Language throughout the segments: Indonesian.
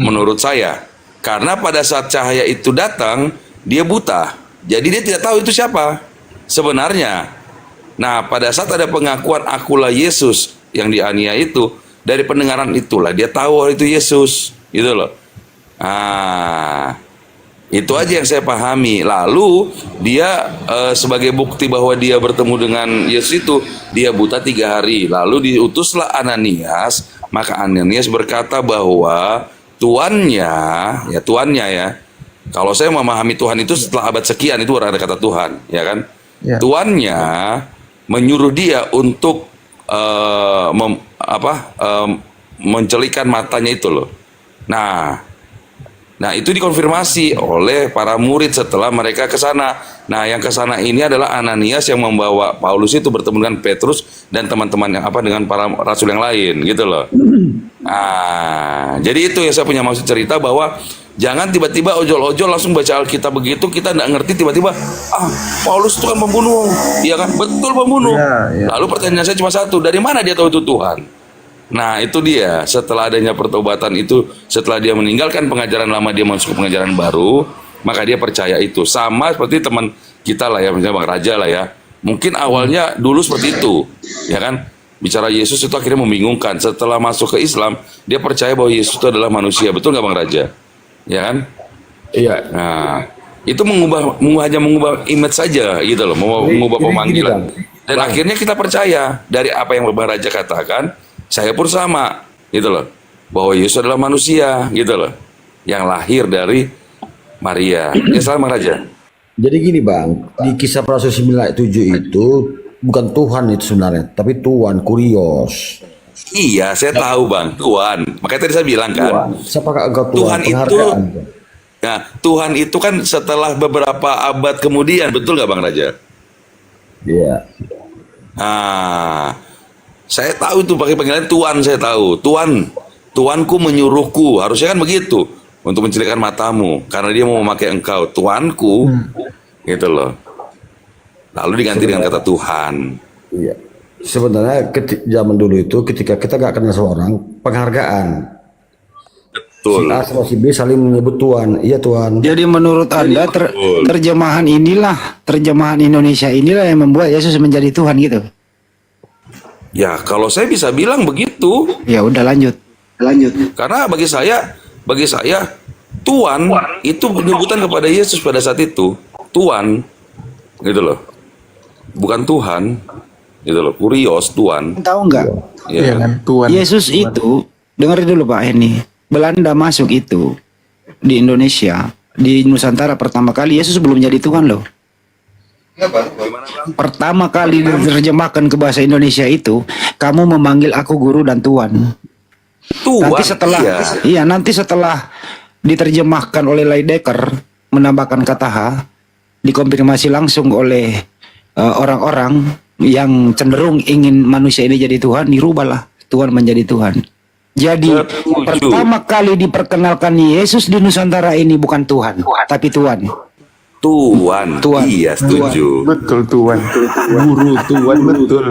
menurut saya. Karena pada saat cahaya itu datang, dia buta. Jadi dia tidak tahu itu siapa sebenarnya. Nah, pada saat ada pengakuan akulah Yesus yang dianiaya itu, dari pendengaran itulah dia tahu itu Yesus, gitu loh. Ah, itu aja yang saya pahami. Lalu dia sebagai bukti bahwa dia bertemu dengan Yesus itu, dia buta 3 hari. Lalu diutuslah Ananias. Maka Ananias berkata bahwa tuannya ya. Kalau saya memahami Tuhan itu setelah abad sekian itu ada kata Tuhan, ya kan? Ya. Tuannya menyuruh dia untuk mencelikan matanya itu loh. Nah, itu dikonfirmasi oleh para murid setelah mereka ke sana. Nah, yang ke sana ini adalah Ananias yang membawa Paulus itu bertemu dengan Petrus dan teman-teman yang dengan para rasul yang lain, gitu loh. Nah, jadi itu yang saya punya maksud cerita, bahwa jangan tiba-tiba ojol-ojol langsung baca Alkitab begitu, kita nggak ngerti tiba-tiba, Paulus itu kan pembunuh, iya kan? Betul pembunuh. Ya. Lalu pertanyaan saya cuma satu, dari mana dia tahu itu Tuhan? Nah, itu dia, setelah adanya pertobatan itu, setelah dia meninggalkan pengajaran lama, dia masuk ke pengajaran baru, maka dia percaya itu. Sama seperti teman kita lah ya, misalnya Bang Raja lah ya. Mungkin awalnya dulu seperti itu, ya kan? Bicara Yesus itu akhirnya membingungkan. Setelah masuk ke Islam, dia percaya bahwa Yesus itu adalah manusia. Betul nggak Bang Raja? Ya kan? Iya. Nah, itu hanya mengubah image saja gitu loh, mengubah pemanggilan. Dan akhirnya kita percaya dari apa yang Bang Raja katakan, saya pun sama gitu loh, bahwa Yesus adalah manusia gitu loh, yang lahir dari Maria. Ya, salam Bang Raja. Jadi gini Bang, di Kisah Para Rasul 9 ayat 7 itu bukan Tuhan itu sebenarnya, tapi Tuan Kurios. Iya, saya tahu Bang, Tuhan. Makanya tadi saya bilang kan, Siapakah engkau Tuhan? Tuhan itu, Penghargaan. nah, Tuhan itu kan setelah beberapa abad kemudian, betul nggak Bang Raja? Iya. Nah, saya tahu itu pakai panggilan Tuhan, saya tahu. Tuanku menyuruhku, harusnya kan begitu, untuk mencelikkan matamu, karena dia mau memakai engkau, Tuanku, gitu loh. Lalu diganti dengan kata Tuhan. Iya. Sebenarnya zaman dulu itu ketika kita gak kenal seorang, penghargaan. Betul. Si A sama si B saling menyebut Tuhan. Iya Tuhan. Jadi menurut Anda terjemahan Indonesia inilah yang membuat Yesus menjadi Tuhan gitu. Ya, kalau saya bisa bilang begitu. Ya udah lanjut. Karena bagi saya Tuhan itu penyebutan kepada Yesus pada saat itu. Tuhan, gitu loh. Bukan Tuhan, gitu loh. Kurios, Tuhan. Tahu nggak? Ya. kan Tuhan. Yesus itu, dengerin dulu Pak Henny. Belanda masuk itu di Indonesia, di Nusantara pertama kali Yesus belum jadi Tuhan loh. Pertama kali diterjemahkan ke bahasa Indonesia itu, kamu memanggil aku guru dan Tuhan. Nanti setelah nanti setelah diterjemahkan oleh Leidecker, menambahkan kata H, dikonfirmasi langsung oleh orang-orang yang cenderung ingin manusia ini jadi Tuhan, dirubahlah Tuhan menjadi Tuhan. Jadi pertama kali diperkenalkan Yesus di Nusantara ini bukan Tuhan, tapi Tuhan. Tuhan. Iya, setuju. Betul Tuhan. Guru Tuhan, betul.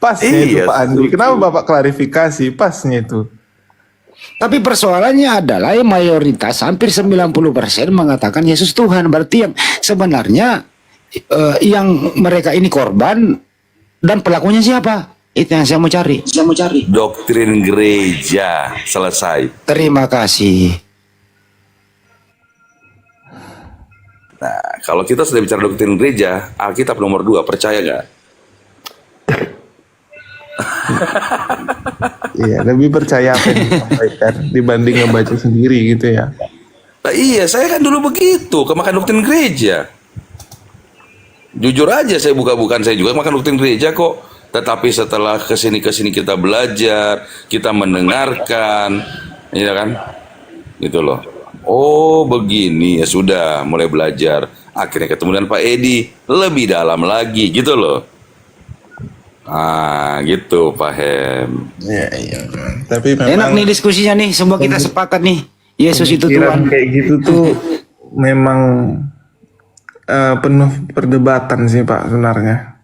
Pasnya itu Pak Andi. Kenapa Bapak klarifikasi? Pasnya itu. Tapi persoalannya adalah yang mayoritas hampir 90% mengatakan Yesus Tuhan. Berarti yang sebenarnya yang mereka ini korban dan pelakunya siapa? Itu yang saya mau cari. Doktrin gereja. Selesai. Terima kasih. Nah, kalau kita sudah bicara doktrin gereja, Alkitab nomor 2, percaya nggak? Iya, lebih percaya apa yang disampaikan dibanding ngebaca sendiri gitu ya. Nah, iya, saya kan dulu begitu, kemakan doktrin gereja. Jujur aja, saya bukan saya juga makan doktrin gereja kok. Tetapi setelah kesini kita belajar, kita mendengarkan, ya kan, gitu loh. Oh begini, ya sudah mulai belajar. Akhirnya ketemu dengan Pak Edi, lebih dalam lagi gitu loh. Gitu Pak Hem. Iya. Tapi memang Enak nih diskusinya nih, semua kita sepakat nih. Yesus itu Tuhan. Kayak gitu tuh memang penuh perdebatan sih Pak sebenarnya.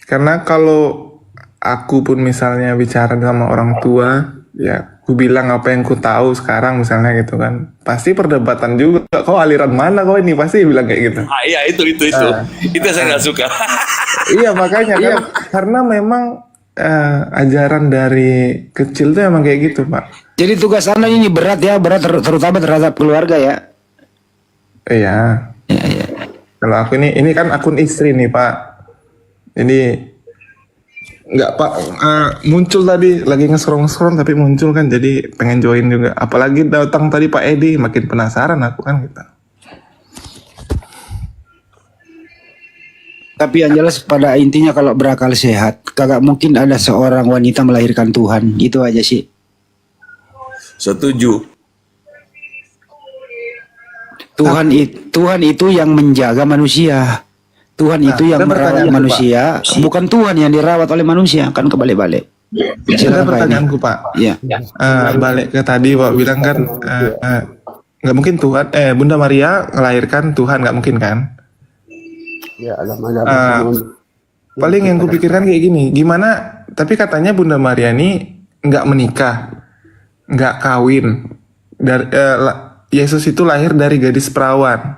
Karena kalau aku pun misalnya bicara sama orang tua, ya ku bilang apa yang ku tahu sekarang misalnya gitu kan, pasti perdebatan juga. Kau aliran mana kau ini, pasti bilang kayak gitu. Iya itu itu yang saya nggak suka. Iya makanya karena memang ajaran dari kecil tuh emang kayak gitu Pak. Jadi tugas Anda ini berat ya, berat terutama terhadap keluarga ya. Iya. Iya. Kalau aku ini kan akun istri nih Pak. Jadi nggak Pak, muncul tadi lagi nge-scroll tapi muncul kan, jadi pengen join juga. Apalagi datang tadi Pak Edi, makin penasaran aku kan gitu. Tapi yang jelas pada intinya kalau berakal sehat, kagak mungkin ada seorang wanita melahirkan Tuhan. Itu aja sih. Setuju. Tuhan itu yang menjaga manusia. Tuhan itu yang merawat manusia, bukan Tuhan yang dirawat oleh manusia, kan kebalik-balik. Ada pertanyaanku Pak. Iya. Balik ke tadi Pak bilang kan nggak mungkin Tuhan, Bunda Maria melahirkan Tuhan, nggak mungkin kan? Paling yang kupikirkan kayak gini, gimana? Tapi katanya Bunda Maria ini nggak menikah, nggak kawin. Yesus itu lahir dari gadis perawan.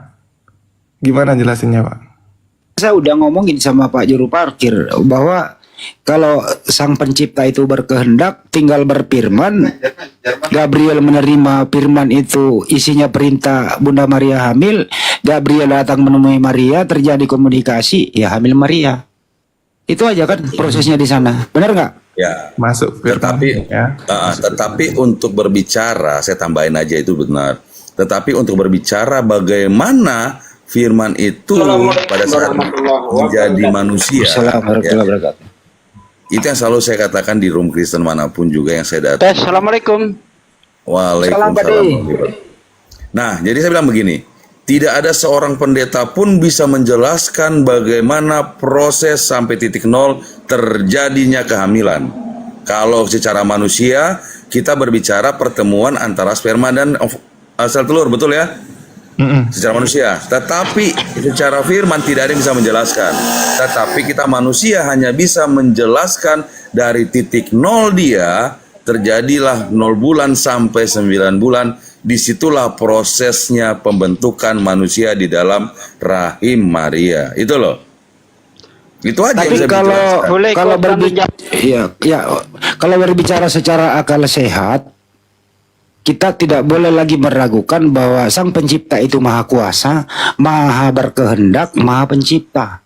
Gimana jelasinnya Pak? Saya udah ngomongin sama Pak Juru Parkir bahwa kalau Sang Pencipta itu berkehendak, tinggal berfirman, Gabriel menerima firman itu, isinya perintah Bunda Maria hamil, Gabriel datang menemui Maria, terjadi komunikasi, ya hamil Maria. Itu aja kan prosesnya di sana, benar nggak? Ya. Masuk. Tetapi untuk berbicara, saya tambahin aja itu benar. Tetapi untuk berbicara bagaimana firman itu pada saat menjadi manusia, ya, itu yang selalu saya katakan di room Kristen manapun juga yang saya datang. Assalamualaikum. Waalaikumsalam. Nah, jadi saya bilang begini, tidak ada seorang pendeta pun bisa menjelaskan bagaimana proses sampai titik nol terjadinya kehamilan. Kalau secara manusia, kita berbicara pertemuan antara sperma dan sel telur, betul ya? Secara manusia, tetapi secara firman tidak ada yang bisa menjelaskan. Tetapi kita manusia hanya bisa menjelaskan dari titik nol dia, terjadilah 0 bulan sampai 9 bulan. Disitulah prosesnya pembentukan manusia di dalam rahim Maria. Itu loh. Itu aja tapi yang saya kalau berbicara secara akal sehat, kita tidak boleh lagi meragukan bahwa Sang Pencipta itu Maha Kuasa, Maha Berkehendak, Maha Pencipta.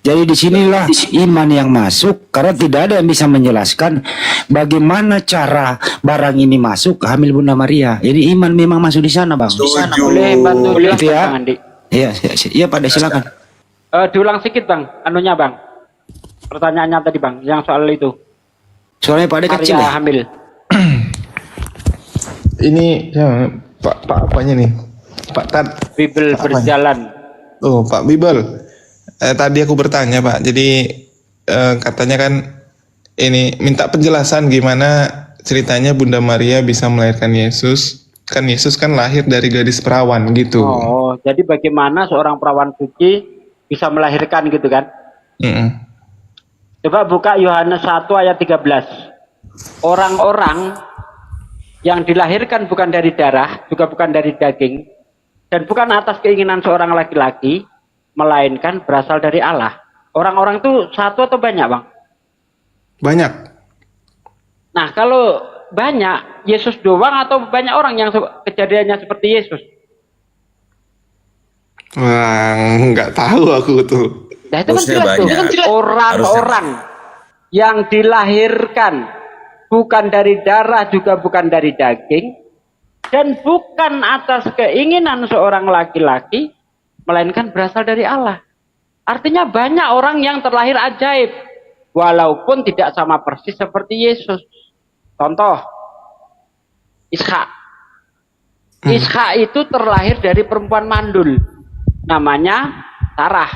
Jadi disinilah iman yang masuk, karena tidak ada yang bisa menjelaskan bagaimana cara barang ini masuk ke hamil Bunda Maria. Jadi iman memang masuk di sana, Bang. Di sana. Boleh bantu jelaskan, ya? Bang Andi? Iya, Pak De, silakan. Diulang sedikit Bang, anunya Bang. Pertanyaannya tadi Bang, yang soal itu. Soalnya Pak De kecil ya? hamil. Ini ya, Pak apanya nih? Pak Tad. Bibel berjalan. Oh, Pak Bibel. Tadi aku bertanya Pak. Jadi katanya kan ini minta penjelasan gimana ceritanya Bunda Maria bisa melahirkan Yesus. Kan Yesus kan lahir dari gadis perawan gitu. Oh, jadi bagaimana seorang perawan suci bisa melahirkan gitu kan? Coba buka Yohanes 1 ayat 13. Orang-orang yang dilahirkan bukan dari darah, juga bukan dari daging, dan bukan atas keinginan seorang laki-laki, melainkan berasal dari Allah. Orang-orang itu satu atau banyak, Bang? Banyak. Nah, kalau banyak, Yesus doang atau banyak orang yang kejadiannya seperti Yesus? Wah, nggak tahu aku tuh. Nah, itu kan jelas tuh. Orang-orang yang dilahirkan bukan dari darah, juga bukan dari daging, dan bukan atas keinginan seorang laki-laki, melainkan berasal dari Allah. Artinya banyak orang yang terlahir ajaib, walaupun tidak sama persis seperti Yesus. Contoh, Ishak. Ishak itu terlahir dari perempuan mandul, namanya Sarah.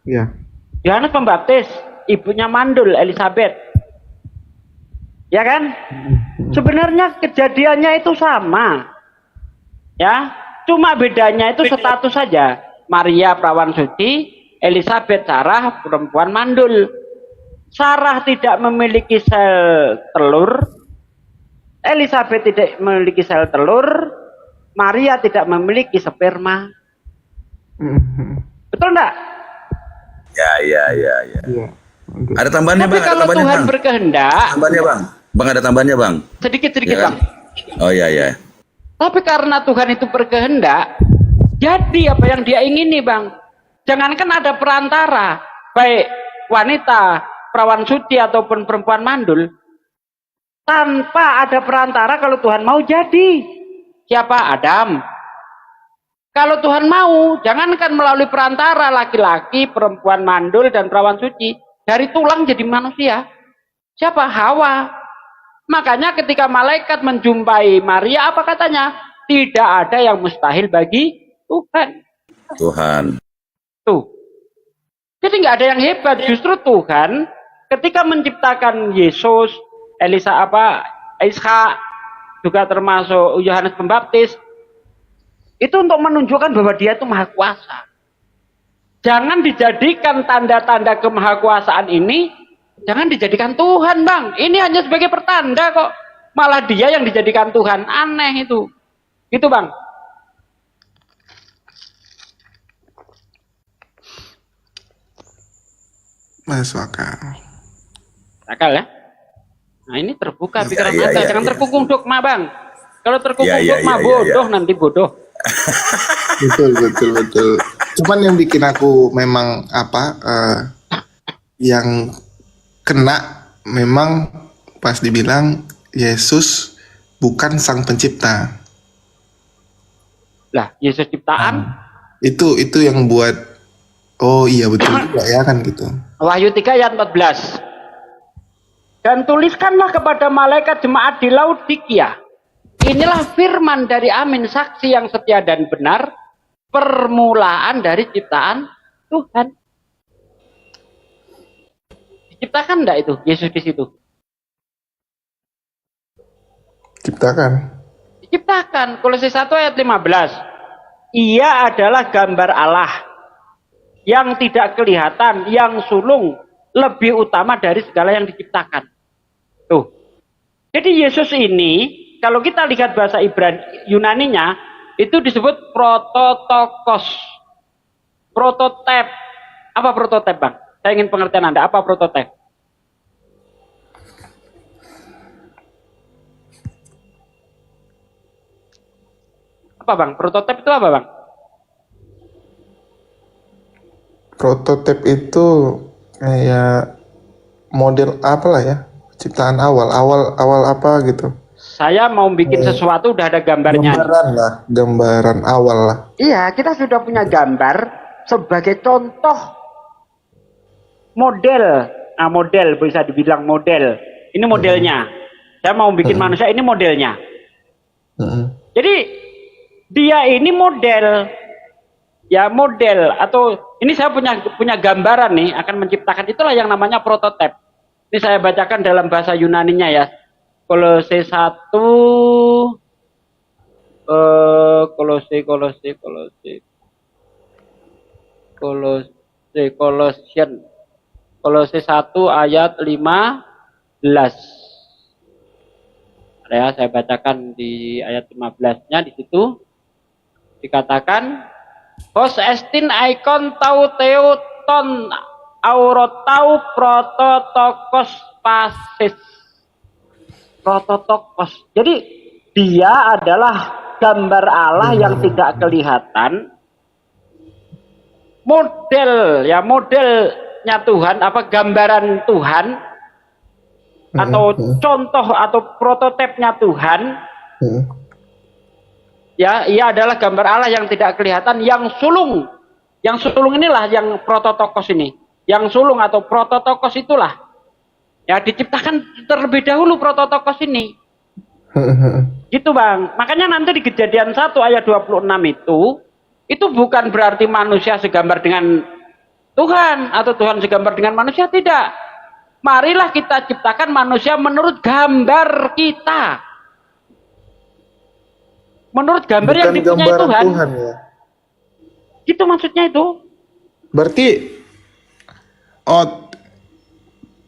Ya. Yohanes Pembaptis, ibunya mandul, Elizabeth. Ya kan? Sebenarnya kejadiannya itu sama. Ya, cuma bedanya itu status saja. Maria perawan suci, Elizabeth Sarah perempuan mandul. Sarah tidak memiliki sel telur, Elizabeth tidak memiliki sel telur, Maria tidak memiliki sperma. Betul enggak? Ya. Iya. Ada tambahannya Tapi bang? Ada kalau tambahannya Tuhan bang? berkehendak, Tambahannya bang? Bang ada tambahannya bang? sedikit-sedikit Ya kan? Bang. Oh iya. Tapi karena Tuhan itu berkehendak, jadi apa yang dia ingini Bang. Jangankan ada perantara, baik wanita, perawan suci ataupun perempuan mandul, tanpa ada perantara kalau Tuhan mau jadi. Siapa? Adam. Kalau Tuhan mau, jangankan melalui perantara laki-laki, perempuan mandul, dan perawan suci, dari tulang jadi manusia. Siapa? Hawa. Makanya ketika malaikat menjumpai Maria, apa katanya? Tidak ada yang mustahil bagi Tuhan. Tuh. Jadi nggak ada yang hebat. Justru Tuhan ketika menciptakan Yesus, Ishak, juga termasuk Yohanes Pembaptis, itu untuk menunjukkan bahwa dia itu maha kuasa. Jangan dijadikan tanda-tanda kemahakuasaan ini, jangan dijadikan Tuhan Bang. Ini hanya sebagai pertanda kok. Malah dia yang dijadikan Tuhan. Aneh itu. Gitu Bang. Masuk akal. Akal ya? Nah ini terbuka pikiran Iya, Anda. iya, Jangan iya. terkungkung dogma Bang. Kalau terkungkung Iya, dogma iya, bodoh nanti bodoh. Betul. Cuman yang bikin aku memang yang kena memang pas dibilang Yesus bukan sang pencipta. Lah Yesus ciptaan. Itu yang buat oh iya betul juga ya kan gitu. Wahyu 3 ayat 14. Dan tuliskanlah kepada malaikat jemaat di Laodikia. Inilah firman dari Amin, saksi yang setia dan benar, permulaan dari ciptaan Tuhan. Diciptakan enggak itu Yesus di situ? Ciptakan. Diciptakan. Kolose 1 ayat 15. Ia adalah gambar Allah yang tidak kelihatan, yang sulung, lebih utama dari segala yang diciptakan. Tuh. Jadi Yesus ini, kalau kita lihat bahasa Yunaninya, itu disebut prototokos. Prototip. Apa prototip Bang? Saya ingin pengertian Anda. Apa prototip? Apa Bang? Prototip itu apa Bang? Prototip itu kayak model apalah ya, ciptaan awal apa gitu. Saya mau bikin sesuatu udah ada gambarnya. Gambaran awal lah. Iya, kita sudah punya gambar sebagai contoh model. Nah, model bisa dibilang model. Ini modelnya. Saya mau bikin manusia, ini modelnya. Jadi dia ini model. Ya model atau ini saya punya gambaran nih akan menciptakan, itulah yang namanya prototip. Ini saya bacakan dalam bahasa Yunaninya ya. Kolose 1 Kolose 1 ayat 15. Ya, saya bacakan di ayat 15-nya, di situ dikatakan Hos estin icon tau teuton aurotau prototokos pasis. Prototokos. Jadi dia adalah gambar Allah yang tidak kelihatan. Model ya, modelnya Tuhan, apa gambaran Tuhan atau contoh atau prototipnya Tuhan. Ya, ia adalah gambar Allah yang tidak kelihatan, yang sulung. Yang sulung inilah yang prototokos ini. Yang sulung atau prototokos itulah. Ya, diciptakan terlebih dahulu prototokos ini. Gitu Bang. Makanya nanti di Kejadian 1 ayat 26 itu bukan berarti manusia segambar dengan Tuhan atau Tuhan segambar dengan manusia, tidak. Marilah kita ciptakan manusia menurut gambar kita. Menurut gambar Bukan yang dipunyai Tuhan. Ya. Gitu maksudnya itu. Berarti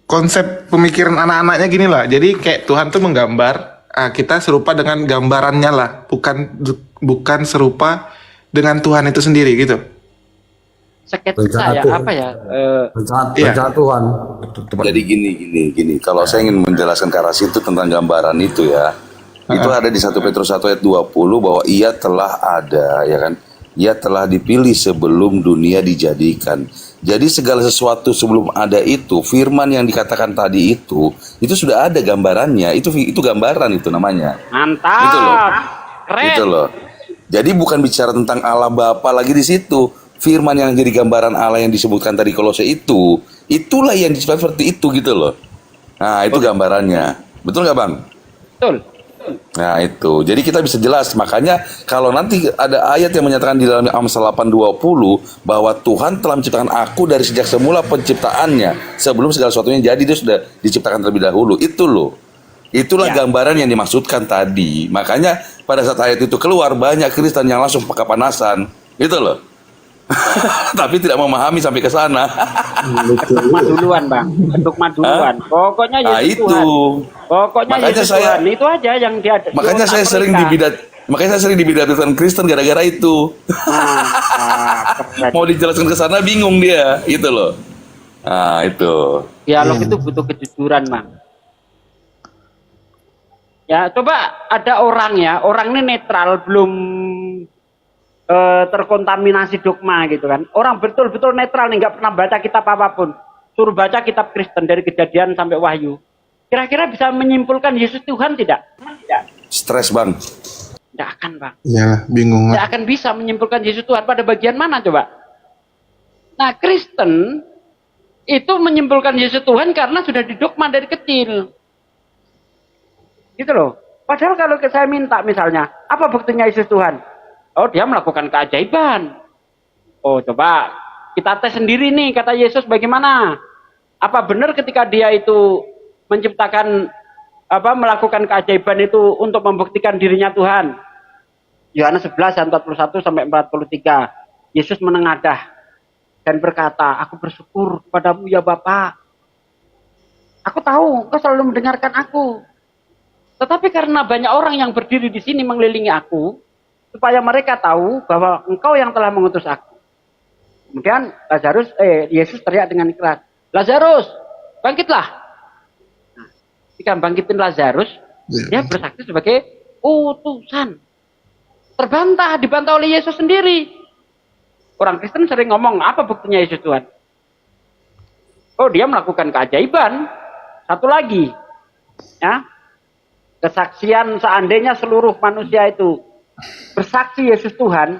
konsep pemikiran anak-anaknya gini lah. Jadi kayak Tuhan tuh menggambar kita serupa dengan gambarannya lah, bukan serupa dengan Tuhan itu sendiri gitu. Sketsa ya, apa ya? Rencana Tuhan. Jadi gini. Kalau saya ingin menjelaskan ke arah situ tentang gambaran itu ya, itu ada di 1 Petrus 1 ayat 20 bahwa ia telah ada, ya kan? Ia telah dipilih sebelum dunia dijadikan. Jadi segala sesuatu sebelum ada itu, firman yang dikatakan tadi itu sudah ada gambarannya. Itu gambaran itu namanya. Mantap. Gitu loh. Keren. Gitu loh. Jadi bukan bicara tentang Allah Bapa lagi di situ. Firman yang jadi gambaran Allah yang disebutkan tadi Kolose itu, itulah yang disebut seperti itu gitu loh. Nah, itu gambarannya. Betul nggak, Bang? Betul. Nah, itu. Jadi kita bisa jelas. Makanya kalau nanti ada ayat yang menyatakan di dalam Amsal 8:20 bahwa Tuhan telah menciptakan aku dari sejak semula penciptaannya, sebelum segala sesuatunya jadi, dia sudah diciptakan terlebih dahulu. Itu loh. Itulah gambaran yang dimaksudkan tadi. Makanya pada saat ayat itu keluar, banyak Kristen yang langsung kepanasan. Gitu loh. Tapi tidak memahami sampai ke sana. Dogma duluan, Bang. Dogma duluan. Pokoknya Yesus Tuhan. Pokoknya makanya Yesus saya, Tuhan. Itu aja yang dia. Makanya saya sering dibidat-bidatkan Kristen gara-gara itu. Mau dijelaskan ke sana bingung dia, gitu loh. Nah, itu. Dialog itu butuh kejujuran, Bang. Ya, coba ada orang ini netral, belum terkontaminasi dogma gitu kan. Orang betul-betul netral nih, nggak pernah baca kitab apapun. Suruh baca kitab Kristen dari Kejadian sampai Wahyu. Kira-kira bisa menyimpulkan Yesus Tuhan tidak? Tidak. Stres, Bang. Tidak akan, Bang. Iyalah, bingung Tidak lah. akan bisa menyimpulkan Yesus Tuhan pada bagian mana coba? Nah, Kristen itu menyimpulkan Yesus Tuhan karena sudah didogma dari kecil. Gitu loh. Padahal kalau saya minta misalnya, apa buktinya Yesus Tuhan? Oh, dia melakukan keajaiban. Oh, coba kita tes sendiri nih, kata Yesus bagaimana? Apa benar ketika dia itu menciptakan, melakukan keajaiban itu untuk membuktikan dirinya Tuhan? Yohanes 11 ayat 41 sampai 43. Yesus menengadah dan berkata, aku bersyukur kepadamu ya Bapa. Aku tahu engkau selalu mendengarkan aku. Tetapi karena banyak orang yang berdiri di sini mengelilingi aku, supaya mereka tahu bahwa engkau yang telah mengutus aku. Kemudian Yesus teriak dengan keras, Lazarus, bangkitlah. Nah, ketika bangkitin Lazarus, dia bersaksi sebagai utusan. Dibantah oleh Yesus sendiri. Orang Kristen sering ngomong, apa buktinya Yesus Tuhan? Oh, dia melakukan keajaiban. Satu lagi, ya, kesaksian seandainya seluruh manusia itu bersaksi Yesus Tuhan,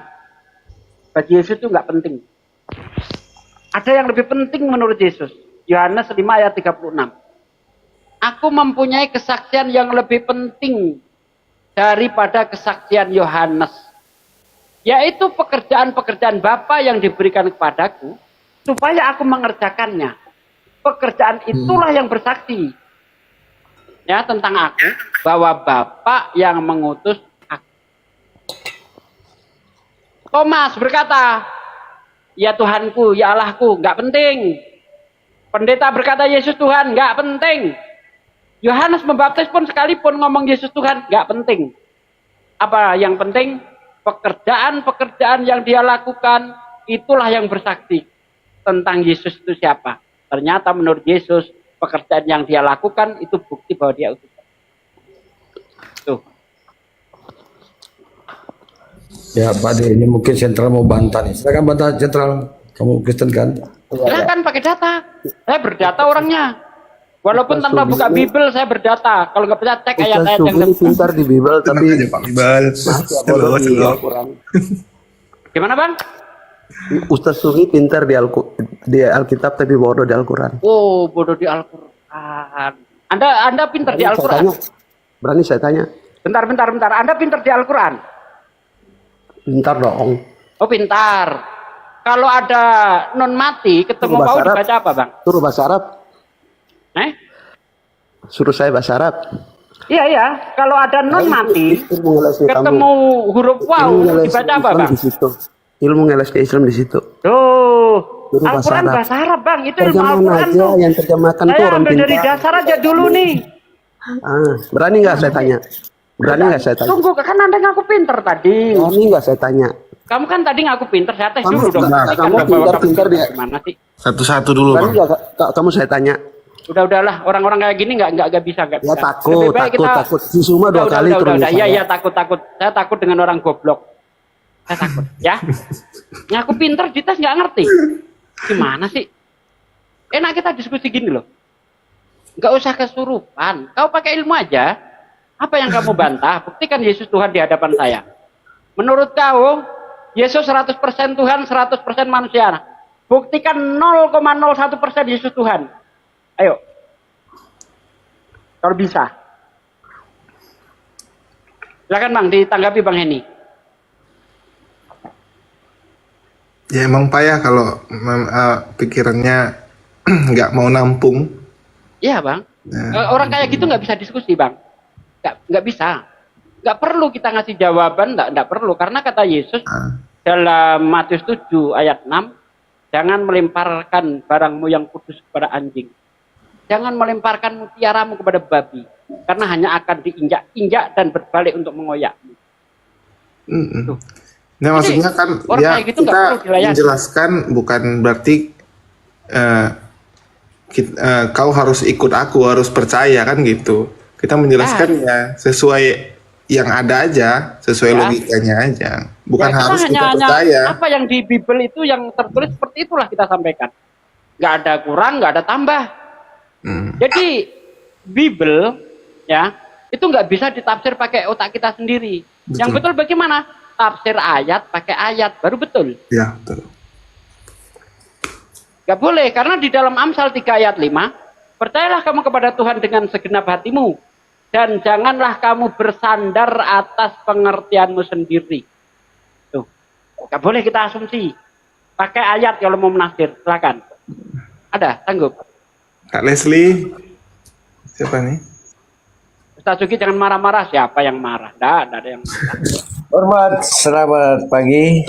bagi Yesus itu nggak penting. Ada yang lebih penting menurut Yesus. Yohanes 5 ayat 36. Aku mempunyai kesaksian yang lebih penting daripada kesaksian Yohanes, yaitu pekerjaan-pekerjaan Bapa yang diberikan kepadaku, supaya aku mengerjakannya. Pekerjaan itulah yang bersaksi, ya, tentang aku, bahwa Bapa yang mengutus. Thomas berkata, ya Tuhanku, ya Allahku, nggak penting. Pendeta berkata Yesus Tuhan, nggak penting. Yohanes membaptis pun sekalipun ngomong Yesus Tuhan, nggak penting. Apa yang penting? Pekerjaan-pekerjaan yang dia lakukan, itulah yang bersaksi tentang Yesus itu siapa. Ternyata menurut Yesus, pekerjaan yang dia lakukan itu bukti bahwa dia utusan. Tuh. Ya Pak De, ini mungkin sentral mau bantah nih. Silakan bantah sentral. Kamu Kristen kan? Silakan pakai data. Saya berdata orangnya. Walaupun tanpa buka Bible saya berdata. Kalau nggak percaya cek ayat-ayat yang pintar di Bible tapi Bal. Gimana Bang? Ustaz Sugi pintar di Alkitab tapi bodoh di Al-Quran. Oh, bodoh di Al-Quran. Anda pintar di Al-Quran? Berani saya tanya. Bentar. Anda pintar di Al-Quran? Pintar dong. Oh, pintar. Kalau ada non mati ketemu Paul dibaca apa, Bang? Suruh bahasa Arab. Suruh saya bahasa Arab. Iya. Kalau ada non mati ketemu huruf waw dibaca apa, Bang? Ilmu ngeles Islam di situ. Tuh, Al-Quran bahasa Arab, Bang. Itu ilmu Al-Quran tuh. Yang terjemahkan saya ambil dari dasar aja dulu nih. Berani nggak saya tanya? Berani nggak saya tanya? Tunggu, kan Anda ngaku pinter tadi. Berani nggak saya tanya? Kamu kan tadi ngaku pinter, saya tes Kamu- dulu dong. Nah, Buktikan kamu bahwa pinter dia. Gimana sih? Satu-satu dulu Berani bang. nggak kamu saya tanya? Udahlah, orang-orang kayak gini nggak bisa. Ya takut, Lebih baik takut. Si Suma dua kali turun udah. saya. Iya, takut. Saya takut dengan orang goblok. Saya takut, ya. Ngaku pinter, dites nggak ngerti. Gimana sih? Enak kita diskusi gini loh. Nggak usah kesurupan. Kau pakai ilmu aja. Apa yang kamu bantah? Buktikan Yesus Tuhan di hadapan saya. Menurut kau, Yesus 100% Tuhan, 100% manusia. Buktikan 0,01% Yesus Tuhan. Ayo. Kalau bisa. Silakan Bang, ditanggapi Bang Heni. Ya emang payah kalau pikirannya nggak mau nampung. Iya Bang. Ya. Orang kayak gitu nggak bisa diskusi Bang. Nggak bisa. Nggak perlu kita ngasih jawaban, nggak perlu. Karena kata Yesus dalam Matius 7 ayat 6, jangan melemparkan barangmu yang kudus kepada anjing. Jangan melemparkan mutiaramu kepada babi. Karena hanya akan diinjak-injak dan berbalik untuk mengoyakmu. Tuh. Nah maksudnya kan orang ya kayak gitu nggak kita perlu dilayani. menjelaskan bukan berarti kau harus ikut aku, harus percaya kan gitu. Kita menjelaskan ya sesuai yang ada aja, sesuai Ya. logikanya aja. Bukan Ya, harus kita hanya percaya. apa yang di Bible itu yang tertulis seperti itulah kita sampaikan. Nggak ada kurang, nggak ada tambah. Jadi Bible ya itu nggak bisa ditafsir pakai otak kita sendiri. Betul. Yang betul bagaimana? Tafsir ayat pakai ayat baru betul. Ya, betul. Nggak boleh karena di dalam Amsal 3 ayat 5, percayalah kamu kepada Tuhan dengan segenap hatimu dan janganlah kamu bersandar atas pengertianmu sendiri. Tuh, nggak boleh kita asumsi. Pakai ayat kalau mau menafsir, silakan. Ada, sanggup. Kak Leslie, siapa nih? Ustaz Sugi jangan marah-marah. Siapa yang marah? Nggak ada yang marah. Hormat, selamat pagi.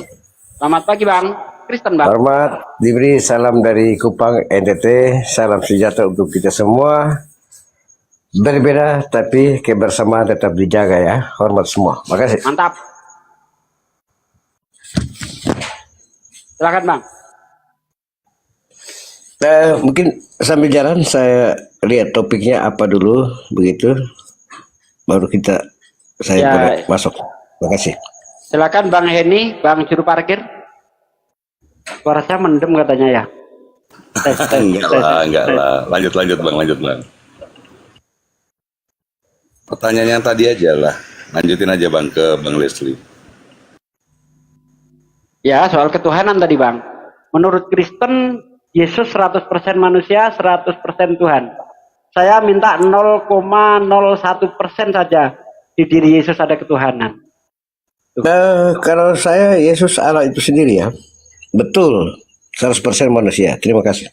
Selamat pagi Bang. Kristen Bang. Hormat, diberi salam dari Kupang, NTT. Salam sejahtera untuk kita semua. Berbeda tapi kebersamaan tetap dijaga ya. Hormat semua. Makasih. Mantap. Silakan Bang. Mungkin sambil jalan saya lihat topiknya apa dulu begitu. Baru saya Ya. boleh masuk. Makasih. Silakan Bang Heni, Bang juru parkir. Suara saya mendem katanya ya. Enggak lah. Lanjut Bang. Pertanyaan yang tadi aja lah. Lanjutin aja Bang ke Bang Leslie. Ya, soal ketuhanan tadi Bang. Menurut Kristen, Yesus 100% manusia, 100% Tuhan. Saya minta 0,01% saja di diri Yesus ada ketuhanan. Kalau saya Yesus Allah itu sendiri ya. Betul. 100% manusia. Terima kasih.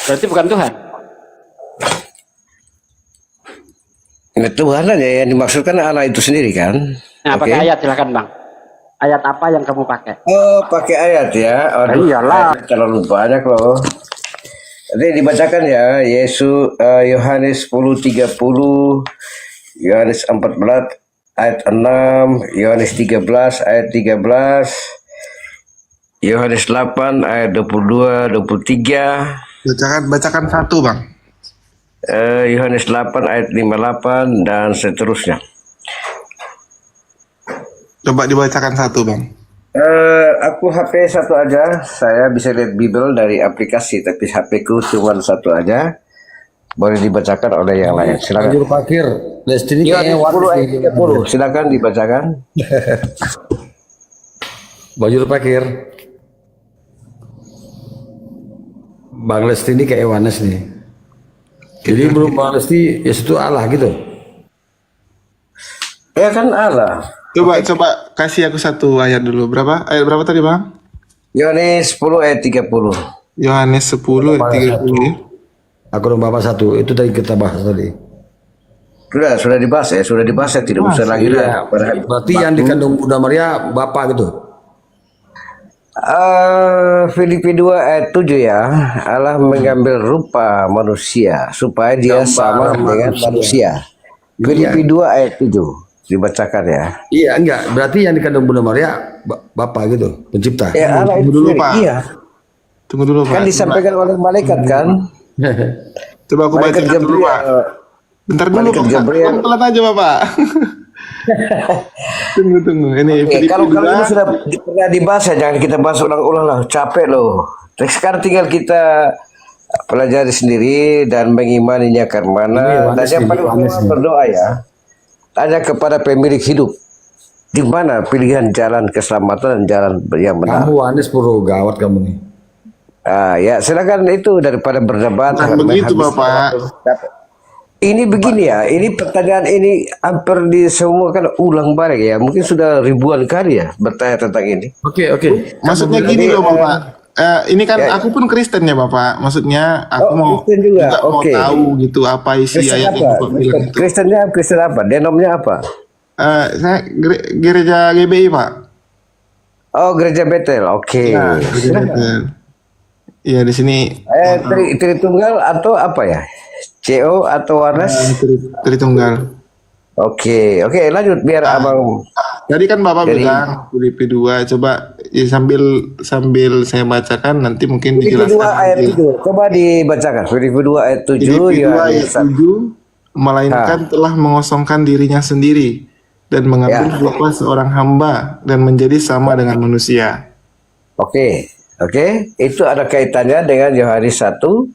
Berarti bukan Tuhan. Nah, Tuhan aja yang dimaksudkan Allah itu sendiri kan? Nah, Oke. pakai ayat silakan Bang. Ayat apa yang kamu pakai? Oh, pakai ayat ya. Aduh, Iyalah. ayat terlalu banyak loh. Jadi dibacakan ya, Yohanes 10:30, Yohanes 14 ayat 6, Yohanes 13 ayat 13, Yohanes 8 ayat 22, 23, Bacakan satu bang. Yohanes 8 ayat 58 dan seterusnya. Coba dibacakan satu bang. Aku HP satu aja. Saya bisa lihat Bible dari aplikasi, tapi HP ku cuma satu aja. Boleh dibacakan oleh yang lain. Silakan. Juru parkir. Lesti ini kayaknya Yohanes 10 ayat warna 30. Silakan dibacakan. Juru parkir. Bang Lesti ini kayak Yohanes nih. Jadi menurut Bang Lesti Yesus itu Allah gitu. Ya kan Allah. Coba kasih aku satu ayat dulu. Ayat berapa tadi bang? Yohanes 10 ayat 30. Yohanes 10 ayat 30. Aku dan Bapak satu. Itu tadi kita bahas tadi. Sudah dibahas ya. Sudah dibahas ya. Tidak usah lagi lah. Berarti yang dikandung Bunda Maria Bapak gitu. Filipi 2 ayat 7 ya. Allah mengambil rupa manusia supaya dia sama dengan manusia. Filipi 2 ayat 7 dibacakan ya. Iya, enggak. Berarti yang dikandung Bunda Maria Bapa gitu, pencipta. Ya Allah itu dulu, sendiri. Pak. Iya. Tunggu dulu, Kan Pak. disampaikan oleh malaikat kan. Coba aku baca Malaikat dulu, Pak. Gabriel. Bentar dulu, Malaikat Pak. Gabriel. Pelan aja, Bapak. Tunggu. Ini Oke, Filipi kalau ini 2. sudah pernah dibahas ya, jangan kita bahas ulang-ulang lah, capek loh. Terus sekarang tinggal kita pelajari sendiri dan mengimaninya karena dan yang paling utama berdoa ya. Tanya kepada pemilik hidup, di mana pilihan jalan keselamatan dan jalan yang benar. Kamu Anes Puro gawat kamu nih. Ya silakan itu daripada berdebat. Bukan begitu, Bapak. Ini begini ya, ini pertanyaan ini hampir di semua kan ulang balik ya. Mungkin sudah ribuan kali ya bertanya tentang ini. Oke. Maksudnya gini loh, Bapak. Ini kan aku pun Kristen ya, Bapak. Maksudnya aku mau Kristen juga. mau Oke. tahu gitu apa isi Kristen ayat yang apa? Bapak bilang itu. Kristen apa? Denomnya apa? Saya gereja GBI, Pak. Oh, gereja Betel. Oke. Nah, gereja Betel. Iya, di sini Tritunggal atau apa ya? CO atau Warnes? Tritunggal. Oke, lanjut biar abang. Tadi kan Bapak Jadi- bilang Filipi 2, coba ya, sambil saya bacakan nanti mungkin Filipi 2 dijelaskan ayat lagi. 7. Coba dibacakan. Filipi 2 ayat 7 Filipi 2 ya. ayat 7, melainkan telah mengosongkan dirinya sendiri dan mengambil Ya. rupa seorang hamba dan menjadi sama dengan manusia. Oke. Itu ada kaitannya dengan Yohanes 1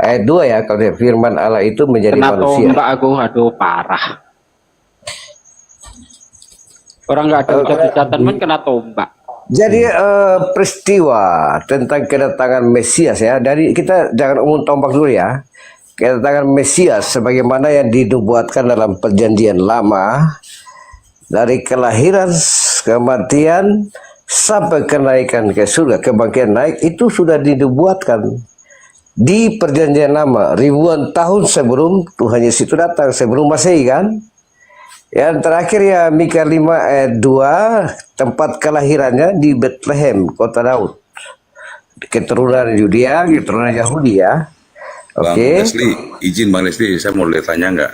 ayat 2 ya. Kalau firman Allah itu menjadi Kena manusia. tombak aku, aduh parah. Orang nggak ada ucap catatan pun kena tombak. Jadi peristiwa tentang kedatangan Mesias ya, dari kita jangan umum tombak dulu ya. Kedatangan Mesias sebagaimana yang dinubuatkan dalam perjanjian lama, dari kelahiran, kematian sampai kenaikan ke surga, kebangkitan naik, itu sudah dinubuatkan di perjanjian lama ribuan tahun sebelum Tuhan Yesus itu datang, sebelum Masehi kan. Yang terakhir ya Mika 5 ayat 2, tempat kelahirannya di Bethlehem, kota Daud. Keturunan Yudea, keturunan Yahudi ya. Bang Oke. Leslie, izin Bang Leslie, saya mau tanya nggak?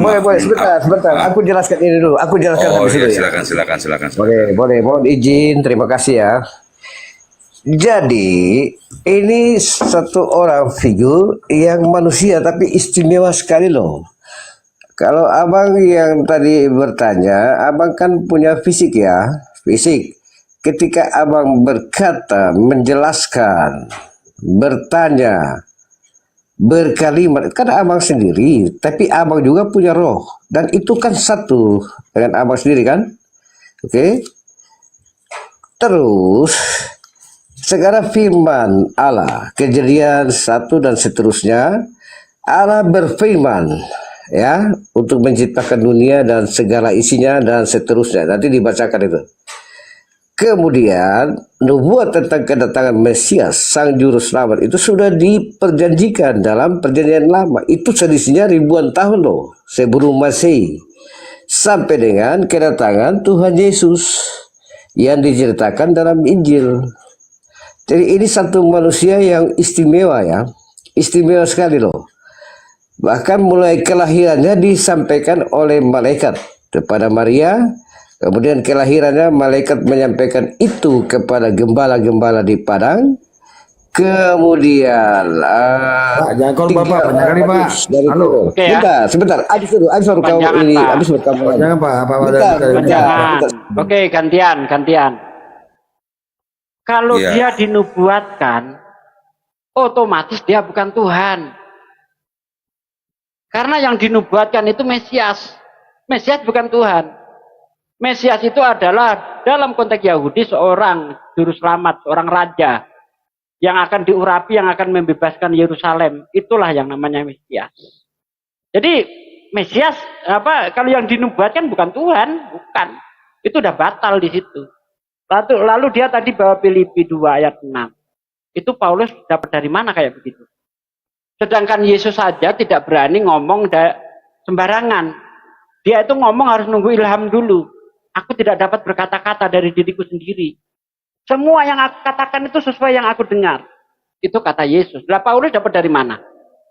Boleh, sebentar. Aku jelaskan ini dulu. Aku jelaskan Oh habis iya, itu ya. silakan. Boleh. Mohon izin, terima kasih ya. Jadi, ini satu orang figur yang manusia tapi istimewa sekali loh. Kalau abang yang tadi bertanya, abang kan punya fisik ya, fisik. Ketika abang berkata, menjelaskan, bertanya, berkalimat, kan abang sendiri, tapi abang juga punya roh. Dan itu kan satu dengan abang sendiri kan? Oke. Terus, sekarang firman Allah, Kejadian 1 dan seterusnya, Allah berfirman, ya, untuk menciptakan dunia dan segala isinya dan seterusnya. Nanti dibacakan itu. Kemudian nubuat tentang kedatangan Mesias sang juru selamat itu sudah diperjanjikan dalam perjanjian lama. Itu selisihnya ribuan tahun loh sebelum Masehi sampai dengan kedatangan Tuhan Yesus yang diceritakan dalam Injil. Jadi ini satu manusia yang istimewa ya, istimewa sekali loh. Bahkan mulai kelahirannya disampaikan oleh malaikat kepada Maria. Kemudian kelahirannya malaikat menyampaikan itu kepada gembala-gembala di padang. Kemudian Pak, jangan call Bapak, banyak kali Pak. Halo. Oke ya. Sebentar. Abis baru kamu Panjangan, ini, Pak. abis baru kamu. Jangan Pak, apa Bentar. Jangan. Oke, gantian. Kalau Iya. dia dinubuatkan, otomatis dia bukan Tuhan. Karena yang dinubuatkan itu Mesias. Mesias bukan Tuhan. Mesias itu adalah dalam konteks Yahudi seorang juru selamat, seorang raja yang akan diurapi, yang akan membebaskan Yerusalem. Itulah yang namanya Mesias. Jadi Mesias kalau yang dinubuatkan bukan Tuhan, bukan. Itu udah batal di situ. Lalu dia tadi bawa Filipi 2 ayat 6. Itu Paulus dapat dari mana kayak begitu? Sedangkan Yesus saja tidak berani ngomong sembarangan. Dia itu ngomong harus nunggu ilham dulu. Aku tidak dapat berkata-kata dari diriku sendiri. Semua yang aku katakan itu sesuai yang aku dengar. Itu kata Yesus. Lah Paulus dapat dari mana?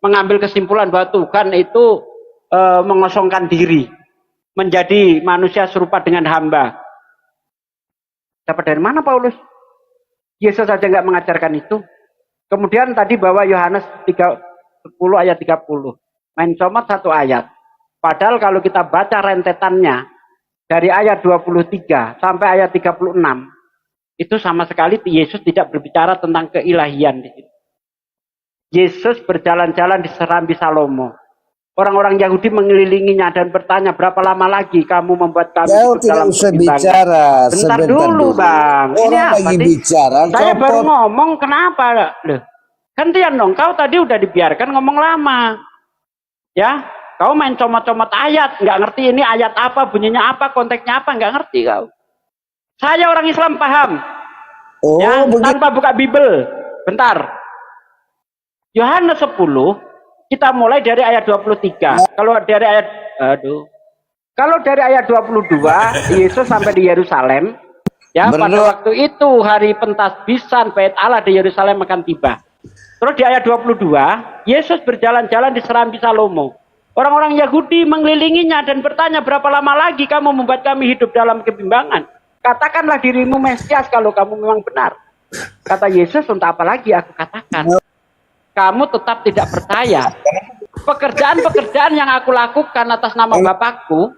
Mengambil kesimpulan bahwa Tuhan itu mengosongkan diri. Menjadi manusia serupa dengan hamba. Dapat dari mana Paulus? Yesus saja nggak mengajarkan itu. Kemudian tadi bahwa Yohanes 10 ayat 30. Main comot satu ayat. Padahal kalau kita baca rentetannya dari ayat 23 sampai ayat 36. Itu sama sekali Yesus tidak berbicara tentang keilahian di situ. Yesus berjalan-jalan di Serambi Salomo. Orang-orang Yahudi mengelilinginya dan bertanya, berapa lama lagi kamu membuat kami hidup dalam usah kebintangan? bicara. Bentar dulu, Bang. Ini Orang apa lagi sih? bicara. Saya copot. baru ngomong, kenapa? Loh, gantian dong. Kau tadi udah dibiarkan ngomong lama. Ya, kau main comot-comot ayat. Nggak ngerti ini ayat apa, bunyinya apa, konteksnya apa. Nggak ngerti kau. Saya orang Islam paham. Oh, Ya, begitu. tanpa buka Bible. Bentar. Yohanes 10, kita mulai dari ayat 23. Kalau dari ayat Kalau dari ayat 22, Yesus sampai di Yerusalem, ya pada waktu itu hari pentasbisan Bait Allah di Yerusalem akan tiba. Terus di ayat 22, Yesus berjalan-jalan di Serambi Salomo. Orang-orang Yahudi mengelilinginya dan bertanya, berapa lama lagi kamu membuat kami hidup dalam kebimbangan? Katakanlah dirimu Mesias kalau kamu memang benar. Kata Yesus, untuk apa lagi aku katakan? Kamu tetap tidak percaya. Pekerjaan-pekerjaan yang aku lakukan atas nama Bapakku,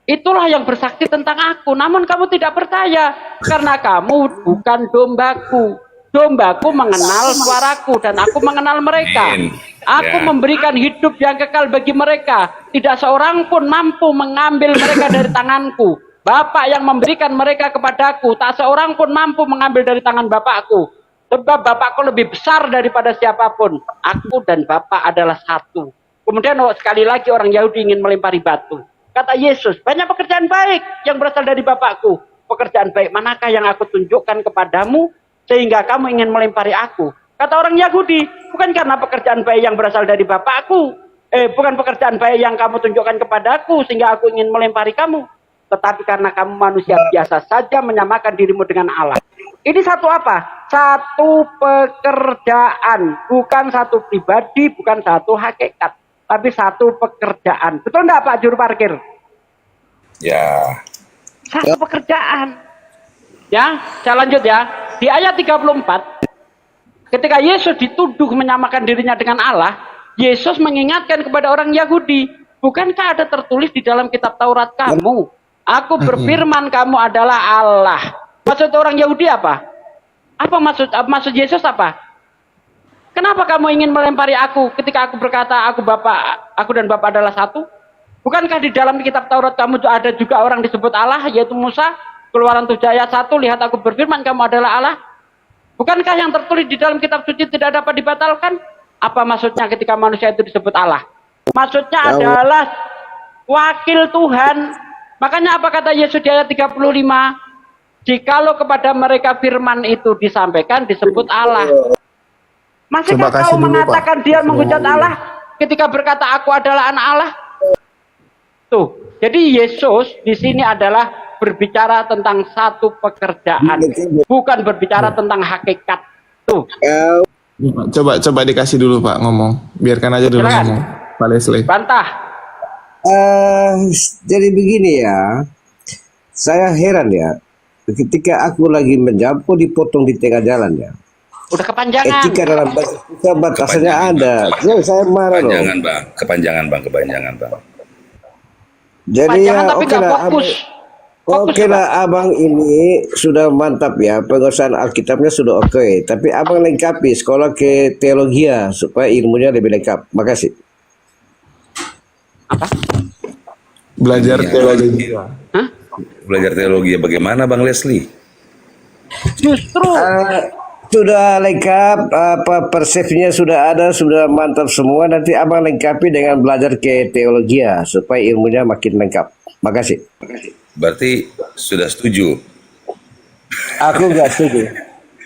itulah yang bersaksi tentang aku. Namun kamu tidak percaya, karena kamu bukan dombaku. Dombaku mengenal suaraku dan aku mengenal mereka. Aku memberikan hidup yang kekal bagi mereka. Tidak seorang pun mampu mengambil mereka dari tanganku. Bapak yang memberikan mereka kepadaku, tak seorang pun mampu mengambil dari tangan Bapakku. Sebab Bapakku lebih besar daripada siapapun. Aku dan Bapak adalah satu. Kemudian sekali lagi orang Yahudi ingin melempari batu. Kata Yesus, banyak pekerjaan baik yang berasal dari Bapakku. Pekerjaan baik manakah yang aku tunjukkan kepadamu sehingga kamu ingin melempari aku? Kata orang Yahudi, bukan karena pekerjaan baik yang berasal dari Bapakku. Bukan pekerjaan baik yang kamu tunjukkan kepadaku sehingga aku ingin melempari kamu. Tetapi karena kamu manusia biasa saja menyamakan dirimu dengan Allah. Ini satu apa? Satu pekerjaan. Bukan satu pribadi, bukan satu hakikat. Tapi satu pekerjaan. Betul enggak Pak Juru Parkir? Ya. Satu pekerjaan. Ya, saya lanjut ya. Di ayat 34, ketika Yesus dituduh menyamakan dirinya dengan Allah, Yesus mengingatkan kepada orang Yahudi, bukankah ada tertulis di dalam kitab Taurat kamu, aku berfirman kamu adalah Allah. Maksud orang Yahudi apa? Apa maksud Yesus apa? Kenapa kamu ingin melempari aku ketika aku berkata aku dan Bapa adalah satu? Bukankah di dalam kitab Taurat kamu ada juga orang disebut Allah, yaitu Musa? Keluaran 7 ayat 1, lihat aku berfirman kamu adalah Allah. Bukankah yang tertulis di dalam kitab suci tidak dapat dibatalkan? Apa maksudnya ketika manusia itu disebut Allah? Maksudnya adalah wakil Tuhan. Makanya apa kata Yesus di ayat 35? Jikalau kepada mereka firman itu disampaikan disebut Allah. Masihkah kau mengatakan dia menghujat Allah ketika berkata aku adalah anak Allah? Tuh, jadi Yesus di sini adalah berbicara tentang satu pekerjaan, bukan berbicara tentang hakikat. Tuh. Coba dikasih dulu Pak ngomong. Biarkan aja dulu Silakan. ngomong. Pak Leslie. Bantah. Jadi begini ya, saya heran ya, ketika aku lagi menjawab kok dipotong di tengah jalan ya. Udah kepanjangan. Etika dalam bahasa batasannya ada. Saya marah loh. Kepanjangan bang. Jadi Kepanjangan ya tapi oke nggak lah, fokus. oke lah abang ini sudah mantap ya, penguasaan Alkitabnya sudah oke. Tapi abang lengkapi sekolah ke teologia supaya ilmunya lebih lengkap. Makasih. Apa? Belajar teologi. Hah? Belajar teologi bagaimana Bang Leslie? Justru Sudah lengkap, persepsinya sudah ada, sudah mantap semua. Nanti abang lengkapi dengan belajar ke teologia supaya ilmunya makin lengkap. Makasih. Berarti sudah setuju. Aku nggak setuju.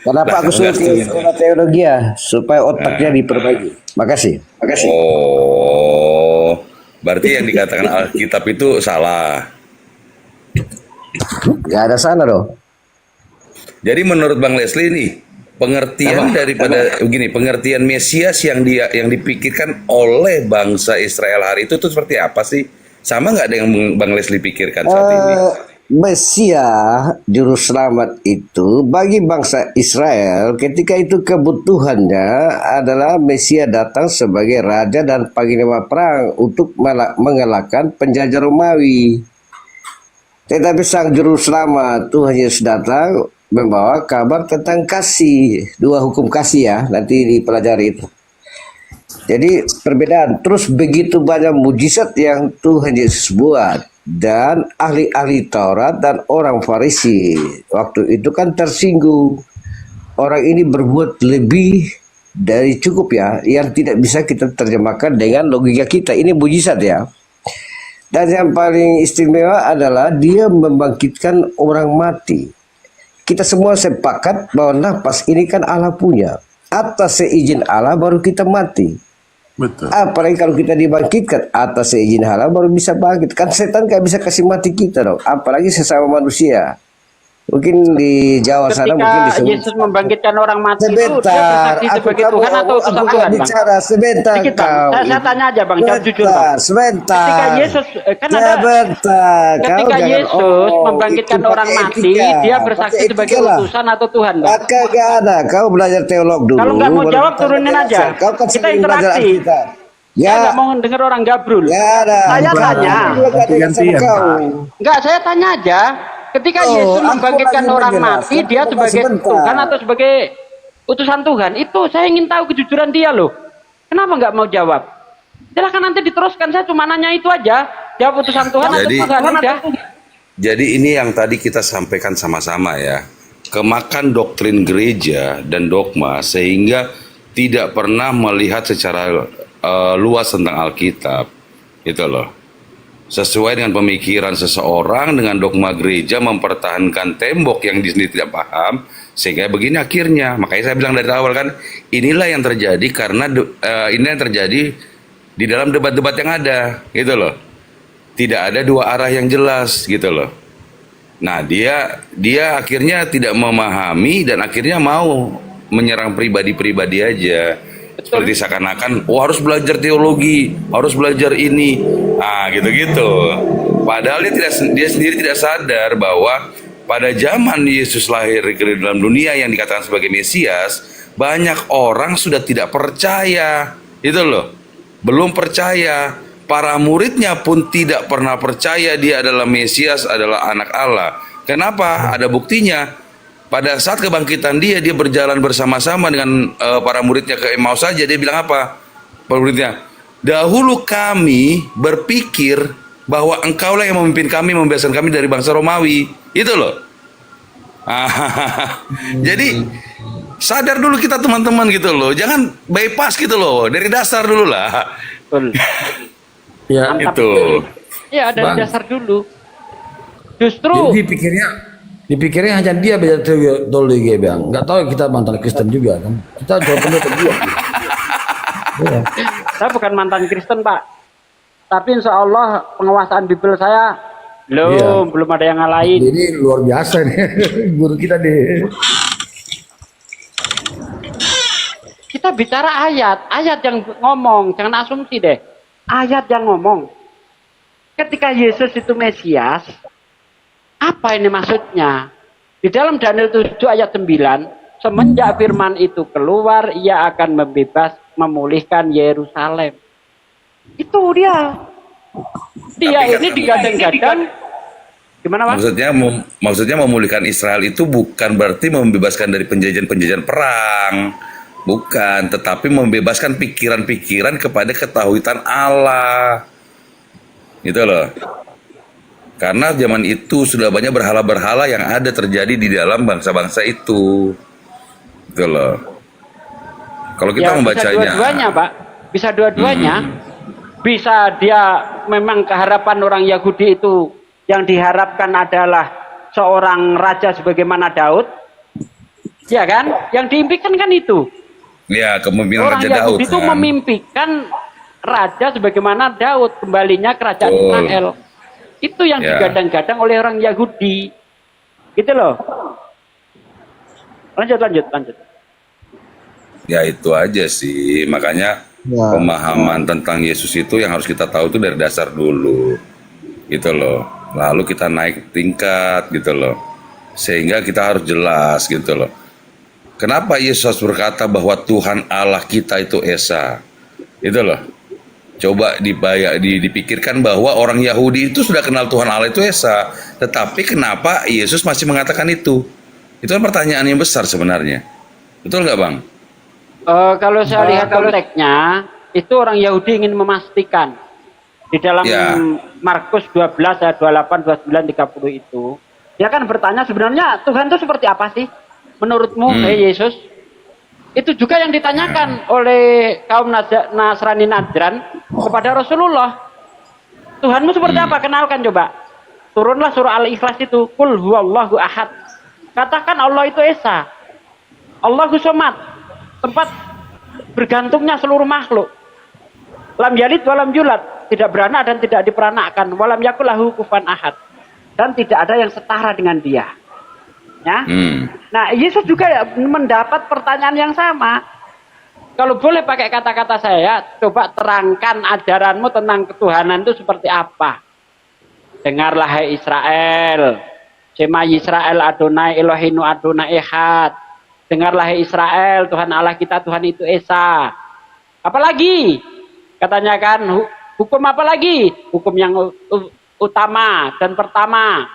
Kenapa aku suruh ke sekolah teologia supaya otaknya diperbaiki. Makasih. Oh, berarti yang dikatakan Alkitab itu salah. Nggak ada sana dong. Jadi menurut Bang Leslie nih, pengertian daripada begini, pengertian Mesias yang dipikirkan oleh bangsa Israel hari itu tuh seperti apa sih? Sama nggak dengan Bang Leslie pikirkan saat ini? Mesias juru selamat itu bagi bangsa Israel ketika itu kebutuhannya adalah Mesias datang sebagai raja dan panglima perang untuk mengalahkan penjajah Romawi. Tetapi sang juru selamat Tuhan Yesus datang membawa kabar tentang kasih, dua hukum kasih ya, nanti dipelajari itu. Jadi perbedaan. Terus begitu banyak mujizat yang Tuhan Yesus buat, dan ahli-ahli Taurat dan orang Farisi waktu itu kan tersinggung. Orang ini berbuat lebih dari cukup ya, yang tidak bisa kita terjemahkan dengan logika kita. Ini mujizat ya. Dan yang paling istimewa adalah dia membangkitkan orang mati. Kita semua sepakat bahwa nafas ini kan Allah punya. Atas seizin Allah baru kita mati. Betul. Apalagi kalau kita dibangkitkan atas seizin Allah baru bisa bangkit. Kan setan gak bisa kasih mati kita dong. Apalagi sesama manusia. Mungkin di Jawa sana mungkin Ketika Yesus membangkitkan orang mati sebentar, itu dia bersaksi sebagai Tuhan atau utusan Tuhan, Bang? bicara sebentar. Sedikit, Bang. Saya tanya aja, Bang, jawab jujur, Bang. Sebentar. Ketika Yesus kan ada Sebentar. ketika Yesus membangkitkan orang mati, dia bersaksi sebagai utusan atau Tuhan, Bang? Gak ada. Kau belajar teolog dulu. Kalau nggak mau jawab, turunin aja. Kau kan Kita sering belajar interaksi. Alkitab. Saya Ya, nggak mau dengar orang gabrul. ya ada. Saya tanya. Ganti-gantian, Enggak, saya tanya aja. Ketika Yesus membangkitkan orang mati, dia sebagai Tuhan atau sebagai utusan Tuhan? Itu saya ingin tahu kejujuran dia loh. Kenapa nggak mau jawab? Silahkan nanti diteruskan. Saya cuma nanya itu aja. Jawab utusan Tuhan atau Tuhan udah. Jadi ini yang tadi kita sampaikan sama-sama ya. Kemakan doktrin gereja dan dogma sehingga tidak pernah melihat secara luas tentang Alkitab. Gitu loh. Sesuai dengan pemikiran seseorang, dengan dogma gereja mempertahankan tembok yang dia sendiri tidak paham, sehingga begini akhirnya. Makanya saya bilang dari awal kan, inilah yang terjadi karena ini yang terjadi di dalam debat-debat yang ada, gitu loh. Tidak ada dua arah yang jelas, gitu loh. Nah, dia akhirnya tidak memahami dan akhirnya mau menyerang pribadi-pribadi aja. Seperti seakan-akan, harus belajar teologi, harus belajar ini, gitu-gitu. Padahal dia sendiri tidak sadar bahwa pada zaman Yesus lahir ke dalam dunia yang dikatakan sebagai Mesias, banyak orang sudah tidak percaya, itu loh, belum percaya. Para muridnya pun tidak pernah percaya dia adalah Mesias, adalah anak Allah. Kenapa? Ada buktinya. Pada saat kebangkitan dia berjalan bersama-sama dengan para muridnya ke Emmaus saja. Dia bilang apa? Para muridnya, dahulu kami berpikir bahwa engkaulah yang memimpin kami, membebaskan kami dari bangsa Romawi. Itu loh. Jadi sadar dulu kita teman-teman gitu loh. Jangan bypass gitu loh. Dari dasar dulu lah. Ya, itu. Ya, dari Bang. dasar dulu. Justru Jadi dipikirnya hanya dia belajar teologi, Bang. Nggak tahu kita mantan Kristen juga kan. Kita jauh penuh dia. saya bukan mantan Kristen, Pak. Tapi insya Allah penguasaan Bible saya belum ada yang ngalahin. Ini luar biasa nih guru kita deh. Kita bicara ayat yang ngomong, jangan asumsi deh. Ayat yang ngomong. Ketika Yesus itu Mesias, apa ini maksudnya? Di dalam Daniel 7 ayat 9, semenjak firman itu keluar, ia akan memulihkan Yerusalem. Itu dia. Dia ini digadang-gadang. Gimana, Pak? Maksudnya memulihkan Israel itu bukan berarti membebaskan dari penjajahan perang. Bukan, tetapi membebaskan pikiran-pikiran kepada ketahuitan Allah. Gitu loh. Karena zaman itu sudah banyak berhala-berhala yang ada terjadi di dalam bangsa-bangsa itu. Gitu loh. Kalau kita membacanya. Bisa dua-duanya, Pak. Bisa dua-duanya. Bisa dia memang keharapan orang Yahudi itu yang diharapkan adalah seorang raja sebagaimana Daud. Ya kan? Yang diimpikan kan itu. Ya, kepemimpinan Orang Raja Yahudi Daud. itu memimpikan raja sebagaimana Daud, kembalinya kerajaan Israel. Itu yang digadang-gadang oleh orang Yahudi. Gitu loh. Lanjut. Ya itu aja sih, makanya pemahaman tentang Yesus itu yang harus kita tahu itu dari dasar dulu, gitu loh. Lalu kita naik tingkat, gitu loh. Sehingga kita harus jelas, gitu loh. Kenapa Yesus berkata bahwa Tuhan Allah kita itu Esa? Itu loh. Coba dipikirkan bahwa orang Yahudi itu sudah kenal Tuhan Allah itu Esa. Tetapi kenapa Yesus masih mengatakan itu? Itu kan pertanyaan yang besar sebenarnya. Betul nggak, Bang? Kalau saya lihat konteksnya, itu orang Yahudi ingin memastikan di dalam Markus 12 ayat 28, 29, 30 itu, dia kan bertanya sebenarnya Tuhan itu seperti apa sih menurutmu, Yesus? Itu juga yang ditanyakan oleh kaum Nasrani Najran kepada Rasulullah. Tuhanmu seperti apa? Kenalkan coba. Turunlah surah Al-Ikhlas itu, Qul huwallahu ahad. Katakan Allah itu Esa, Allahu somad, tempat bergantungnya seluruh makhluk. Lam yalid walam yulad, tidak beranak dan tidak diperanakkan. Walam yakul lahu kufuwan ahad, dan tidak ada yang setara dengan dia. Ya. Nah, Yesus juga mendapat pertanyaan yang sama. Kalau boleh pakai kata-kata saya, coba terangkan ajaranmu tentang ketuhanan itu seperti apa. Dengarlah hai Israel, Shema Yisrael Adonai Elohinu Adonai Echad. Dengarlah hai Israel, Tuhan Allah kita Tuhan itu Esa. Apalagi? Katanya kan, hukum apa lagi? Hukum yang utama dan pertama.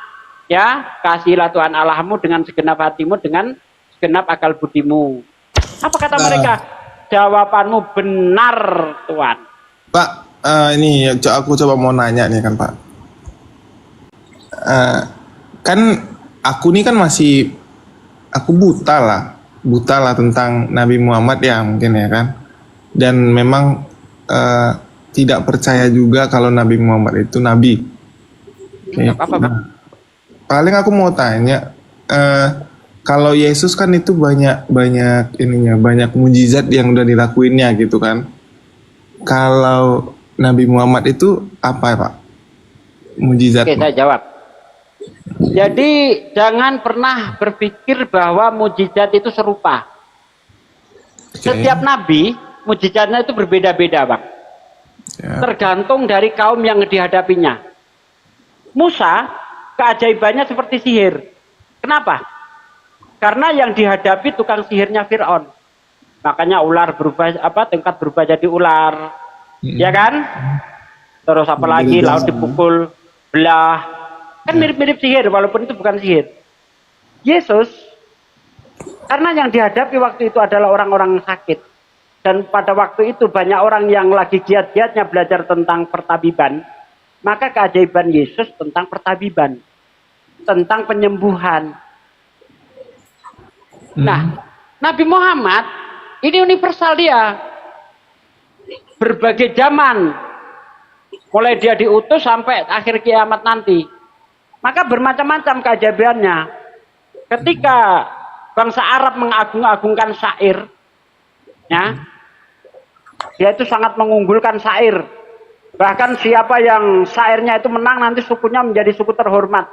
Ya, kasihlah Tuhan Allahmu dengan segenap hatimu, dengan segenap akal budimu. Apa kata mereka? Jawabanmu benar, Tuhan. Pak, ini aku coba mau nanya nih kan, Pak. Kan aku nih kan masih, aku buta lah tentang Nabi Muhammad ya mungkin ya kan. Dan memang tidak percaya juga kalau Nabi Muhammad itu nabi. Nggak apa-apa, Bang. Paling aku mau tanya, kalau Yesus kan itu banyak mujizat yang udah dilakuinnya gitu kan. Kalau Nabi Muhammad itu apa Pak mujizat? Oke, saya jawab. Jadi jangan pernah berpikir bahwa mujizat itu serupa. Setiap nabi mujizatnya itu berbeda-beda, Bang. Ya. Tergantung dari kaum yang dihadapinya. Musa keajaibannya seperti sihir. Kenapa? Karena yang dihadapi tukang sihirnya Fir'aun. Makanya ular berubah tingkat berubah jadi ular. Ya kan? Terus apalagi laut dipukul belah. Kan mirip-mirip sihir walaupun itu bukan sihir. Yesus karena yang dihadapi waktu itu adalah orang-orang sakit. Dan pada waktu itu banyak orang yang lagi giat-giatnya belajar tentang pertabiban. Maka keajaiban Yesus tentang pertabiban. Tentang penyembuhan. Nah, Nabi Muhammad ini universal dia. Berbagai zaman. Mulai dia diutus sampai akhir kiamat nanti. Maka bermacam-macam keajaibannya. Ketika bangsa Arab mengagung-agungkan syair, ya, dia itu sangat mengunggulkan syair. Bahkan siapa yang syairnya itu menang nanti sukunya menjadi suku terhormat.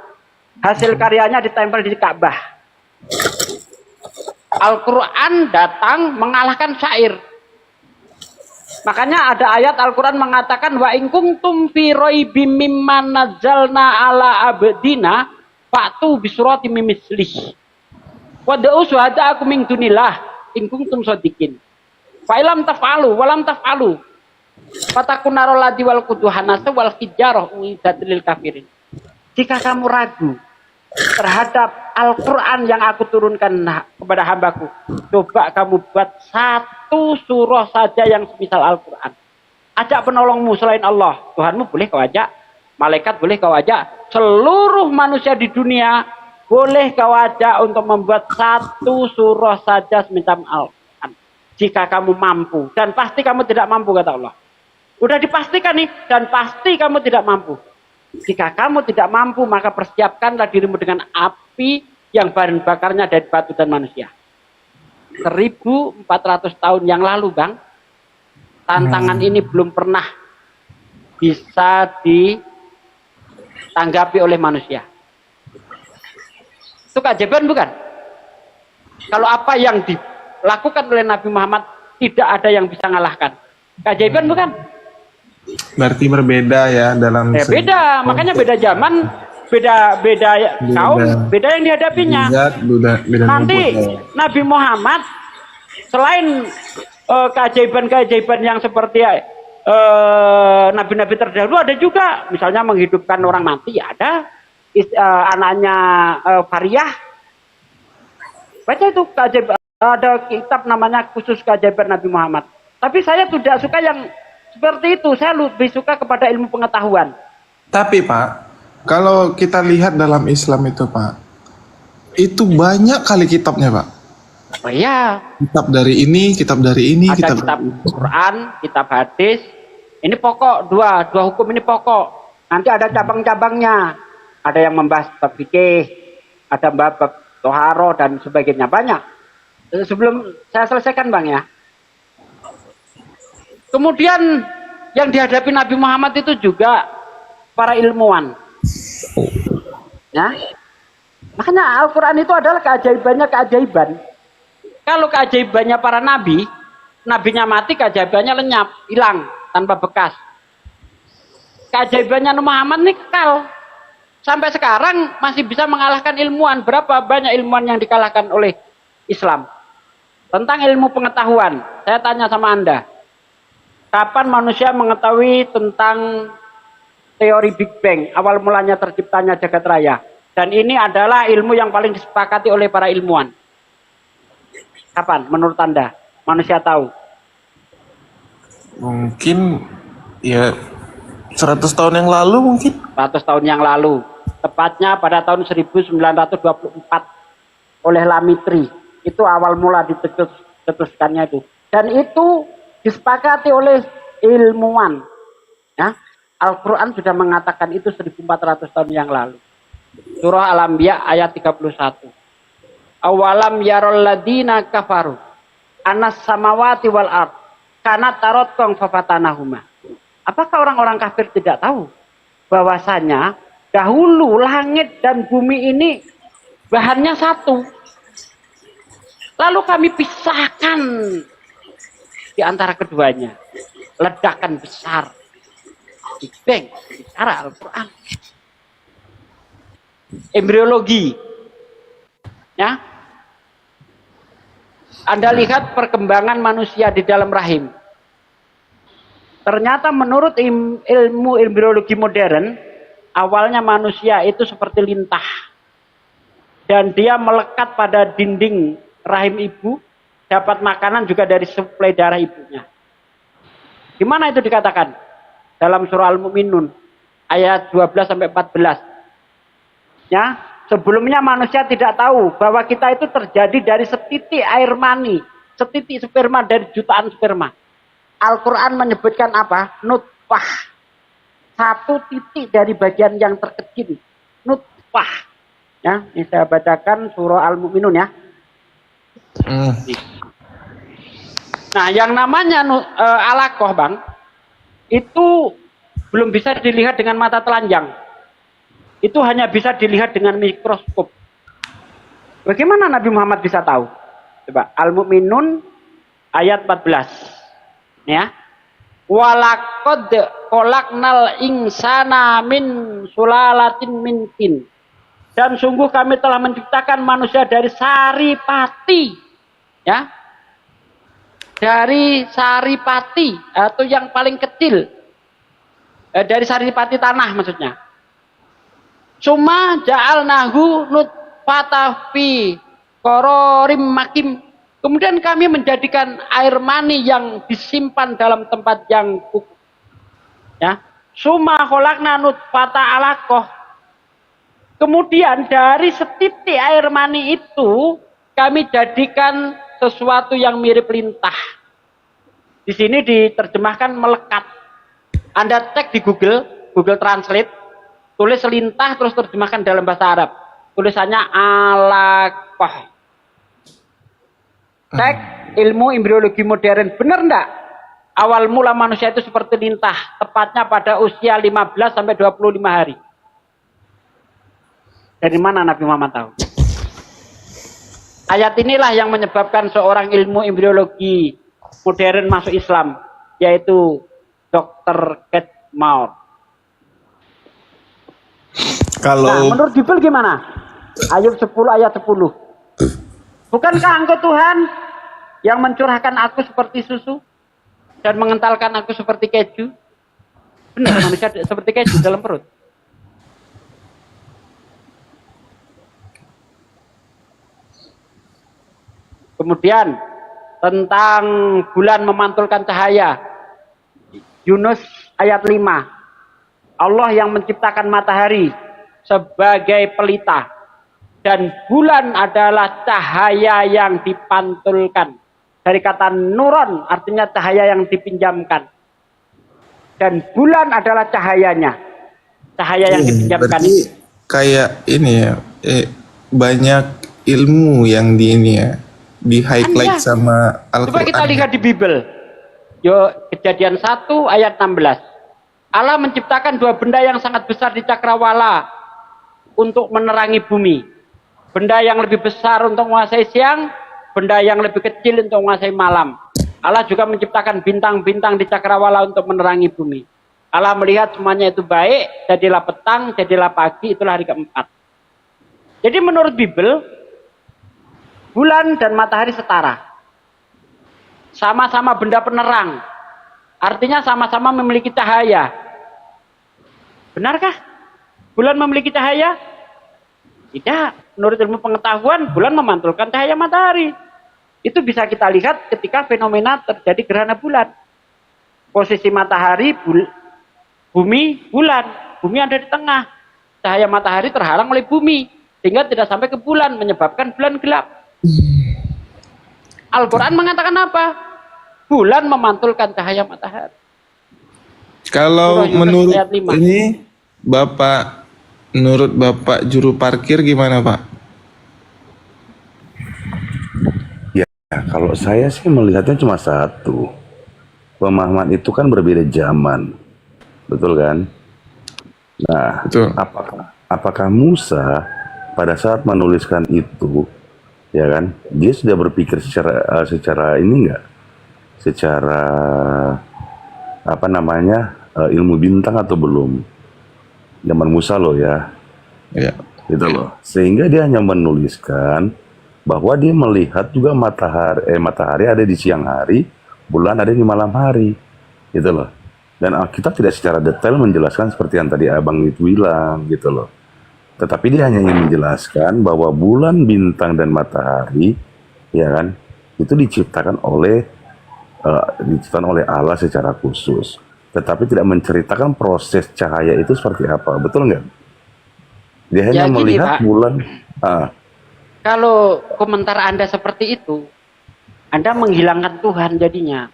Hasil karyanya ditempel di Ka'bah. Al-Quran datang mengalahkan syair. Makanya ada ayat Al-Quran mengatakan wa in kuntum fi raibim mimma nazzalna ala abdina fa'tu bi suratin min mislih. Wad'u syuhada'akum min dunillah in kuntum shadiqin. Fa ilam taf'alu wa lam taf'alu fatakun narul ladzi wal quduhanasa wal hijarah uiddat lil kafirin. Jika kamu ragu terhadap Al-Quran yang aku turunkan kepada hambaku, coba kamu buat satu surah saja yang semisal Al-Quran. Ajak penolongmu selain Allah. Tuhanmu boleh kau ajak, malaikat boleh kau ajak, seluruh manusia di dunia boleh kau ajak untuk membuat satu surah saja semisal Al-Quran. Jika kamu mampu, dan pasti kamu tidak mampu kata Allah. Udah dipastikan nih, dan pasti kamu tidak mampu. Jika kamu tidak mampu, maka persiapkanlah dirimu dengan api yang bahan bakarnya dari batu dan manusia. 1400 tahun yang lalu, Bang, tantangan ini belum pernah bisa ditanggapi oleh manusia. Itu keajaiban bukan? Kalau apa yang dilakukan oleh Nabi Muhammad tidak ada yang bisa mengalahkan. Keajaiban bukan? Berarti berbeda ya dalam Beda, makanya beda zaman, beda kaum, beda yang dihadapinya. beda Nanti nubuat. Nabi Muhammad selain keajaiban-keajaiban yang seperti nabi-nabi terdahulu, ada juga misalnya menghidupkan orang mati, ada anaknya Fariyah. Baca itu keajaiban, ada kitab namanya khusus keajaiban Nabi Muhammad. Tapi saya tidak suka yang seperti itu, saya lebih suka kepada ilmu pengetahuan. Tapi Pak, kalau kita lihat dalam Islam itu Pak, itu banyak kali kitabnya Pak. Oh iya, Kitab dari ini, kitab dari ini, ada kitab Quran, kitab hadis. Ini pokok, dua hukum ini pokok. Nanti ada cabang-cabangnya. Ada yang membahas bab fikih, ada bab toharo dan sebagainya, banyak. Sebelum saya selesaikan Bang ya. Kemudian yang dihadapi Nabi Muhammad itu juga para ilmuwan. Ya. Makanya Al-Quran itu adalah keajaibannya keajaiban. Kalau keajaibannya para nabi, nabinya mati, keajaibannya lenyap, hilang tanpa bekas. Keajaibannya Muhammad ini kekal. Sampai sekarang masih bisa mengalahkan ilmuwan. Berapa banyak ilmuwan yang dikalahkan oleh Islam? Tentang ilmu pengetahuan, saya tanya sama Anda. Kapan manusia mengetahui tentang teori Big Bang, awal mulanya terciptanya jagat raya? Dan ini adalah ilmu yang paling disepakati oleh para ilmuwan. Kapan menurut Anda manusia tahu? Mungkin ya 100 tahun yang lalu mungkin. 100 tahun yang lalu. Tepatnya pada tahun 1924 oleh Lamitri. Itu awal mula dicetuskannya itu. Dan itu disepakati oleh ilmuwan. Ya, Al-Quran sudah mengatakan itu 1400 tahun yang lalu. Surah Al-Anbiya ayat 31. Awalam yarol ladina kafaru anas samawati wal ard kanat tarotong fafatanahuma. Apakah orang-orang kafir tidak tahu bahwasanya dahulu langit dan bumi ini bahannya satu, lalu kami pisahkan di antara keduanya, ledakan besar, Big Bang, bicara Al-Quran. Embriologi, ya, Anda lihat perkembangan manusia di dalam rahim. Ternyata menurut ilmu embriologi modern, awalnya manusia itu seperti lintah. Dan dia melekat pada dinding rahim ibu, dapat makanan juga dari suplai darah ibunya. Gimana itu dikatakan? Dalam surah Al-Mu'minun, ayat 12-14. Ya, sebelumnya manusia tidak tahu bahwa kita itu terjadi dari setitik air mani, setitik sperma dari jutaan sperma. Al-Quran menyebutkan apa? Nutfah. Satu titik dari bagian yang terkecil. Nutfah. Ya, ini saya bacakan surah Al-Mu'minun ya. Nah, yang namanya alaqah Bang, itu belum bisa dilihat dengan mata telanjang. Itu hanya bisa dilihat dengan mikroskop. Bagaimana Nabi Muhammad bisa tahu? Coba Al-Mu'minun ayat 14. Ya. Walaqad khalaqnal insana min sulalatin min tin. Dan sungguh kami telah menciptakan manusia dari saripati. Ya. Dari saripati atau yang paling kecil. Dari saripati tanah maksudnya. Suma ja'alnahu nutfatah fi qararim makim. Kemudian kami menjadikan air mani yang disimpan dalam tempat yang kukuh. Ya. Suma khalaqna nutfata alaqah. Kemudian dari setitik air mani itu kami jadikan sesuatu yang mirip lintah. Di sini diterjemahkan melekat. Anda cek di Google Translate, tulis lintah terus terjemahkan dalam bahasa Arab. Tulisannya alaqah. Cek ilmu embriologi modern, benar enggak? Awal mula manusia itu seperti lintah, tepatnya pada usia 15 sampai 25 hari. Dari mana Nabi Muhammad tahu? Ayat inilah yang menyebabkan seorang ilmu embriologi modern masuk Islam, yaitu Dr. Kate Moore. Nah, menurut Bible gimana? Ayub 10 ayat 10. Bukankah engkau Tuhan yang mencurahkan aku seperti susu dan mengentalkan aku seperti keju? Benar, manusia seperti keju dalam perut. Kemudian tentang bulan memantulkan cahaya. Yunus ayat 5. Allah yang menciptakan matahari sebagai pelita dan bulan adalah cahaya yang dipantulkan. Dari kata nuron artinya cahaya yang dipinjamkan. Dan bulan adalah cahayanya. Cahaya yang dipinjamkan. Berarti kayak ini ya, banyak ilmu yang di ini ya, di highlight sama Al-Quran. Coba kita lihat di Bible. Yo, Kejadian 1 ayat 16. Allah menciptakan dua benda yang sangat besar di cakrawala untuk menerangi bumi. Benda yang lebih besar untuk menguasai siang, benda yang lebih kecil untuk menguasai malam. Allah juga menciptakan bintang-bintang di cakrawala untuk menerangi bumi. Allah melihat semuanya itu baik, jadilah petang, jadilah pagi, itulah hari keempat. Jadi menurut Bible, bulan dan matahari setara. Sama-sama benda penerang. Artinya sama-sama memiliki cahaya. Benarkah bulan memiliki cahaya? Tidak. Menurut ilmu pengetahuan, bulan memantulkan cahaya matahari. Itu bisa kita lihat ketika fenomena terjadi gerhana bulan. Posisi matahari, bumi, bulan. Bumi ada di tengah. Cahaya matahari terhalang oleh bumi. Sehingga tidak sampai ke bulan, menyebabkan bulan gelap. Al-Quran mengatakan apa? Bulan memantulkan cahaya matahari. Kalau menurut ini Bapak, menurut Bapak juru parkir gimana Pak? Ya, kalau saya sih melihatnya cuma satu. Pemahaman itu kan berbeda zaman. Betul kan? Nah, Betul. apakah Musa pada saat menuliskan itu, ya kan, dia sudah berpikir secara ini enggak, secara apa namanya, ilmu bintang atau belum? Zaman Musa loh ya, gitu loh. Sehingga dia hanya menuliskan bahwa dia melihat juga matahari ada di siang hari, bulan ada di malam hari, gitu loh. Dan Alkitab tidak secara detail menjelaskan seperti yang tadi abang itu bilang, gitu loh. Tetapi dia hanya ingin menjelaskan bahwa bulan, bintang, dan matahari, ya kan, itu diciptakan oleh Allah secara khusus. Tetapi tidak menceritakan proses cahaya itu seperti apa, betul nggak? Dia hanya Ya, gini, melihat Pak. bulan. Kalau komentar Anda seperti itu, Anda menghilangkan Tuhan jadinya.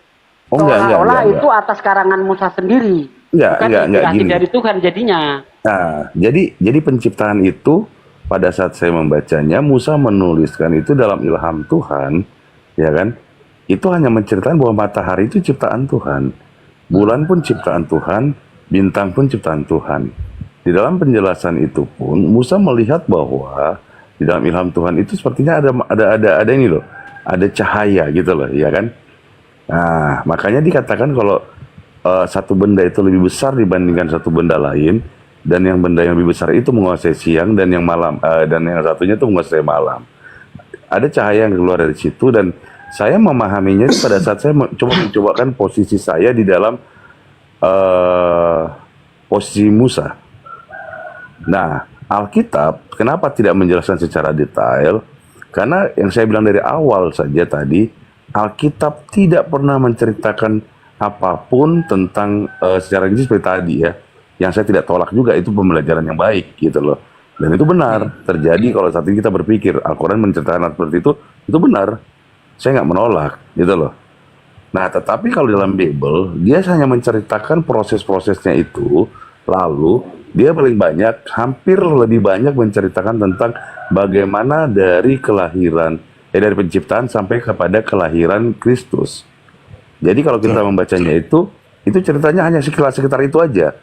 Oh, enggak. Itu atas karangan Musa sendiri. Bukan inspirasi gini. dari Tuhan jadinya. Nah, jadi penciptaan itu pada saat saya membacanya, Musa menuliskan itu dalam ilham Tuhan, ya kan? Itu hanya menceritakan bahwa matahari itu ciptaan Tuhan, bulan pun ciptaan Tuhan, bintang pun ciptaan Tuhan. Di dalam penjelasan itu pun Musa melihat bahwa di dalam ilham Tuhan itu sepertinya ada ini loh, ada cahaya gitu loh, ya kan? Nah, makanya dikatakan kalau satu benda itu lebih besar dibandingkan satu benda lain, dan yang benda yang lebih besar itu menguasai siang, dan yang malam dan yang satunya itu menguasai malam. Ada cahaya yang keluar dari situ, dan saya memahaminya pada saat saya mencobakan posisi saya di dalam posisi Musa. Nah, Alkitab kenapa tidak menjelaskan secara detail? Karena yang saya bilang dari awal saja tadi, Alkitab tidak pernah menceritakan apapun tentang secara rinci seperti tadi ya. Yang saya tidak tolak juga, itu pembelajaran yang baik gitu loh. Dan itu benar terjadi kalau saat ini kita berpikir Al-Quran menceritakan seperti itu benar. Saya nggak menolak gitu loh. Nah, tetapi kalau dalam Bible dia hanya menceritakan proses-prosesnya itu, lalu dia paling banyak, hampir lebih banyak menceritakan tentang bagaimana dari kelahiran, dari penciptaan sampai kepada kelahiran Kristus. Jadi kalau kita membacanya itu ceritanya hanya sekitar itu aja,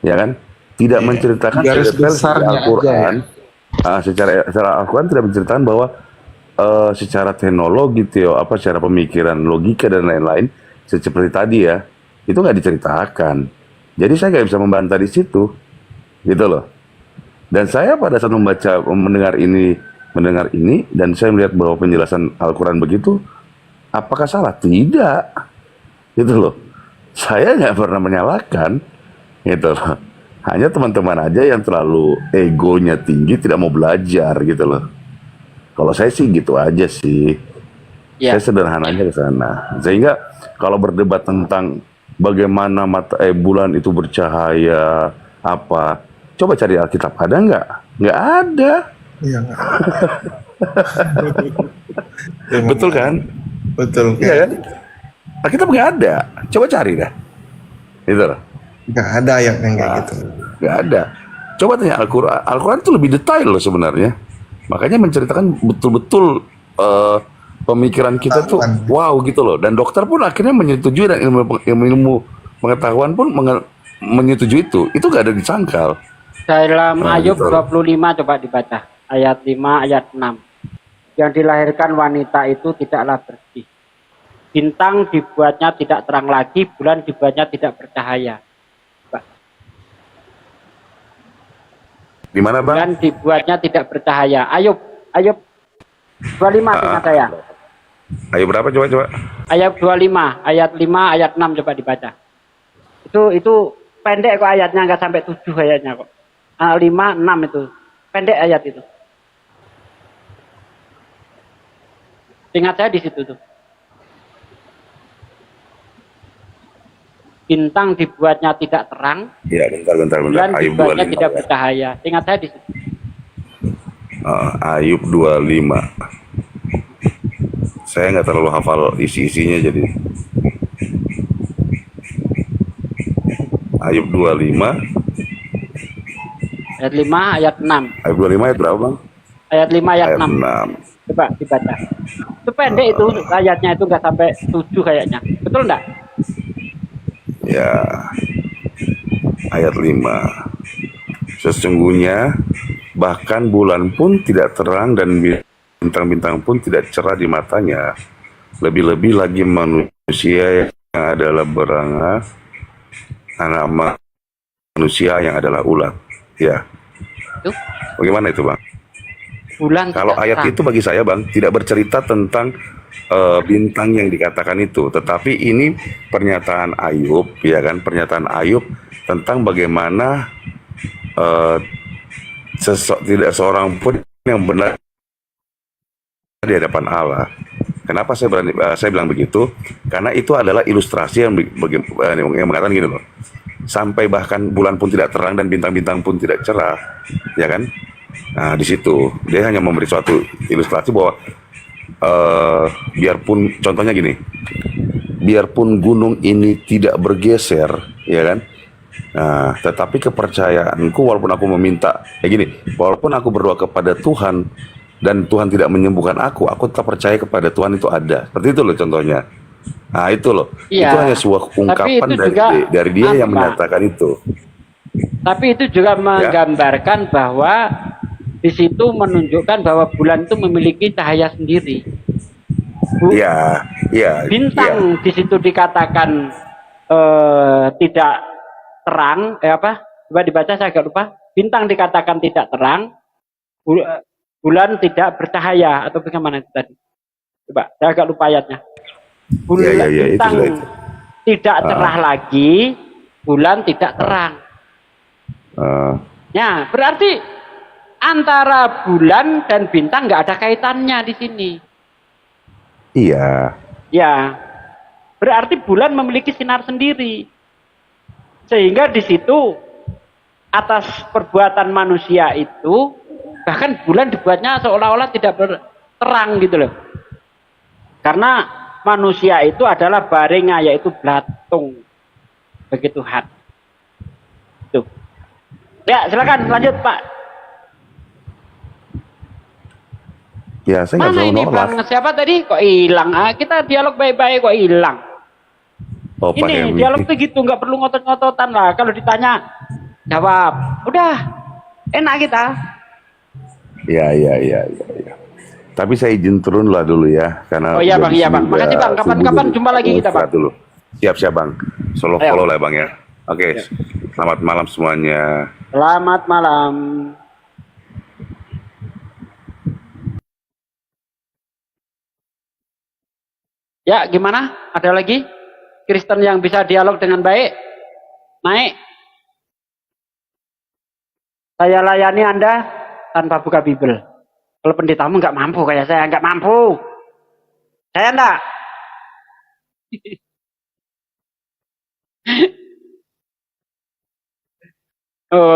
ya kan? Tidak menceritakan garis detail besarnya Al-Quran. aja ya. Secara Al-Quran tidak menceritakan bahwa secara teknologi, secara pemikiran, logika dan lain-lain, seperti tadi ya, itu nggak diceritakan. Jadi saya nggak bisa membantah di situ, gitu loh. Dan saya pada saat mendengar ini, dan saya melihat bahwa penjelasan Al-Quran begitu, apakah salah? Tidak, gitu loh. Saya nggak pernah menyalahkan, gitu loh. Hanya teman-teman aja yang terlalu egonya tinggi, tidak mau belajar, gitu loh. Kalau saya sih gitu aja sih. Ya. Saya sederhananya ke sana. Sehingga kalau berdebat tentang bagaimana bulan itu bercahaya apa, coba cari Alkitab, ada nggak? Nggak ada. Iya. Betul kan? Betul. Iya kan? Alkitab nggak ada. Coba cari dah. Itu loh. Nggak ada ayat yang kayak gitu. Nggak ada. Coba tanya Al-Quran. Al-Quran itu lebih detail loh sebenarnya. Makanya menceritakan betul-betul pemikiran kita tuh wow gitu loh. Dan dokter pun akhirnya menyetujui, dan ilmu pengetahuan pun menyetujui itu. Itu nggak ada disangkal. Dalam Ayub gitu. 25 coba dibaca. Ayat 5, ayat 6. Yang dilahirkan wanita itu tidaklah bersih. Bintang dibuatnya tidak terang lagi, bulan dibuatnya tidak bercahaya. Di mana bang? Bulan dibuatnya tidak bercahaya. Ayub 25 ingat saya. Ayo berapa coba? Ayat 25, ayat 5, ayat 6 coba dibaca. Itu pendek kok ayatnya, nggak sampai 7 ayatnya kok. 5, 6 itu. Pendek ayat itu. Ingat saya di situ tuh. Bintang dibuatnya tidak terang. Ya, bentar. Bulan Ayub dibuatnya 25. tidak bercahaya. Ingat saya di situ. Ayub 25. Saya nggak terlalu hafal isi-isinya jadi. Ayub 25. Ayat 5, ayat 6. Ayub 25 ayat berapa bang? Ayat 5, ayat 6. 6. Coba dibaca. Itu pendek itu ayatnya, itu nggak sampai 7 kayaknya. Betul enggak? Ya. Ayat 5. Sesungguhnya bahkan bulan pun tidak terang dan bintang-bintang pun tidak cerah di matanya. Lebih-lebih lagi manusia yang adalah beranga, anak manusia yang adalah ulat. Ya. Itu. Bagaimana itu bang? Bulan Kalau tidak ayat terang. itu bagi saya bang tidak bercerita tentang bintang yang dikatakan itu, tetapi ini pernyataan Ayub, ya kan? Pernyataan Ayub tentang bagaimana tidak seorang pun yang benar di hadapan Allah. Kenapa saya bilang begitu? Karena itu adalah ilustrasi yang mengatakan gini loh. Sampai bahkan bulan pun tidak terang dan bintang-bintang pun tidak cerah, ya kan? Nah di situ dia hanya memberi suatu ilustrasi bahwa biarpun contohnya gini, biarpun gunung ini tidak bergeser, ya kan? Nah, tetapi kepercayaanku walaupun aku meminta, gini, walaupun aku berdoa kepada Tuhan dan Tuhan tidak menyembuhkan aku tetap percaya kepada Tuhan itu ada. Seperti itu loh contohnya. Nah itu loh, Iya, itu hanya sebuah ungkapan dari dia yang menyatakan itu. Tapi itu juga menggambarkan bahwa di situ menunjukkan bahwa bulan itu memiliki cahaya sendiri. Iya. Bintang di situ dikatakan tidak terang, coba dibaca, saya agak lupa. Bintang dikatakan tidak terang, bulan tidak bercahaya, atau bagaimana itu tadi? Coba, saya agak lupa ayatnya. Bintang itu. Tidak cerah lagi, bulan tidak terang. Ya, berarti antara bulan dan bintang nggak ada kaitannya di sini. Iya. Ya, berarti bulan memiliki sinar sendiri. Sehingga di situ atas perbuatan manusia itu, bahkan bulan dibuatnya seolah-olah tidak berterang gitu loh. Karena manusia itu adalah baringa, yaitu belatung bagi Tuhan. Tuh. Ya, silakan lanjut Pak. Ya, saya nggak Mana bisa ini menolak. Bang? Siapa tadi? Kok hilang? Kita dialog baik-baik kok hilang. Oh, Pak Ini Helmi. dialog tuh gitu, nggak perlu ngotot-ngototan lah. Kalau ditanya, jawab. Udah, enak kita. Ya. Tapi saya izin turun lah dulu ya, karena Oh iya udah Bang, di iya sini Bang. udah Makasih Bang. subuh, Kapan-kapan jadi jumpa lagi mau kita Bang. istirahat dulu. Siap Bang. Solo Ayo. follow lah Bang ya. Oke, selamat malam semuanya. Selamat malam. Ya, gimana? Ada lagi Kristen yang bisa dialog dengan baik? Naik. Saya layani Anda tanpa buka Bible. Kalau pendetamu nggak mampu kayak saya, nggak mampu. Saya enggak. Oh.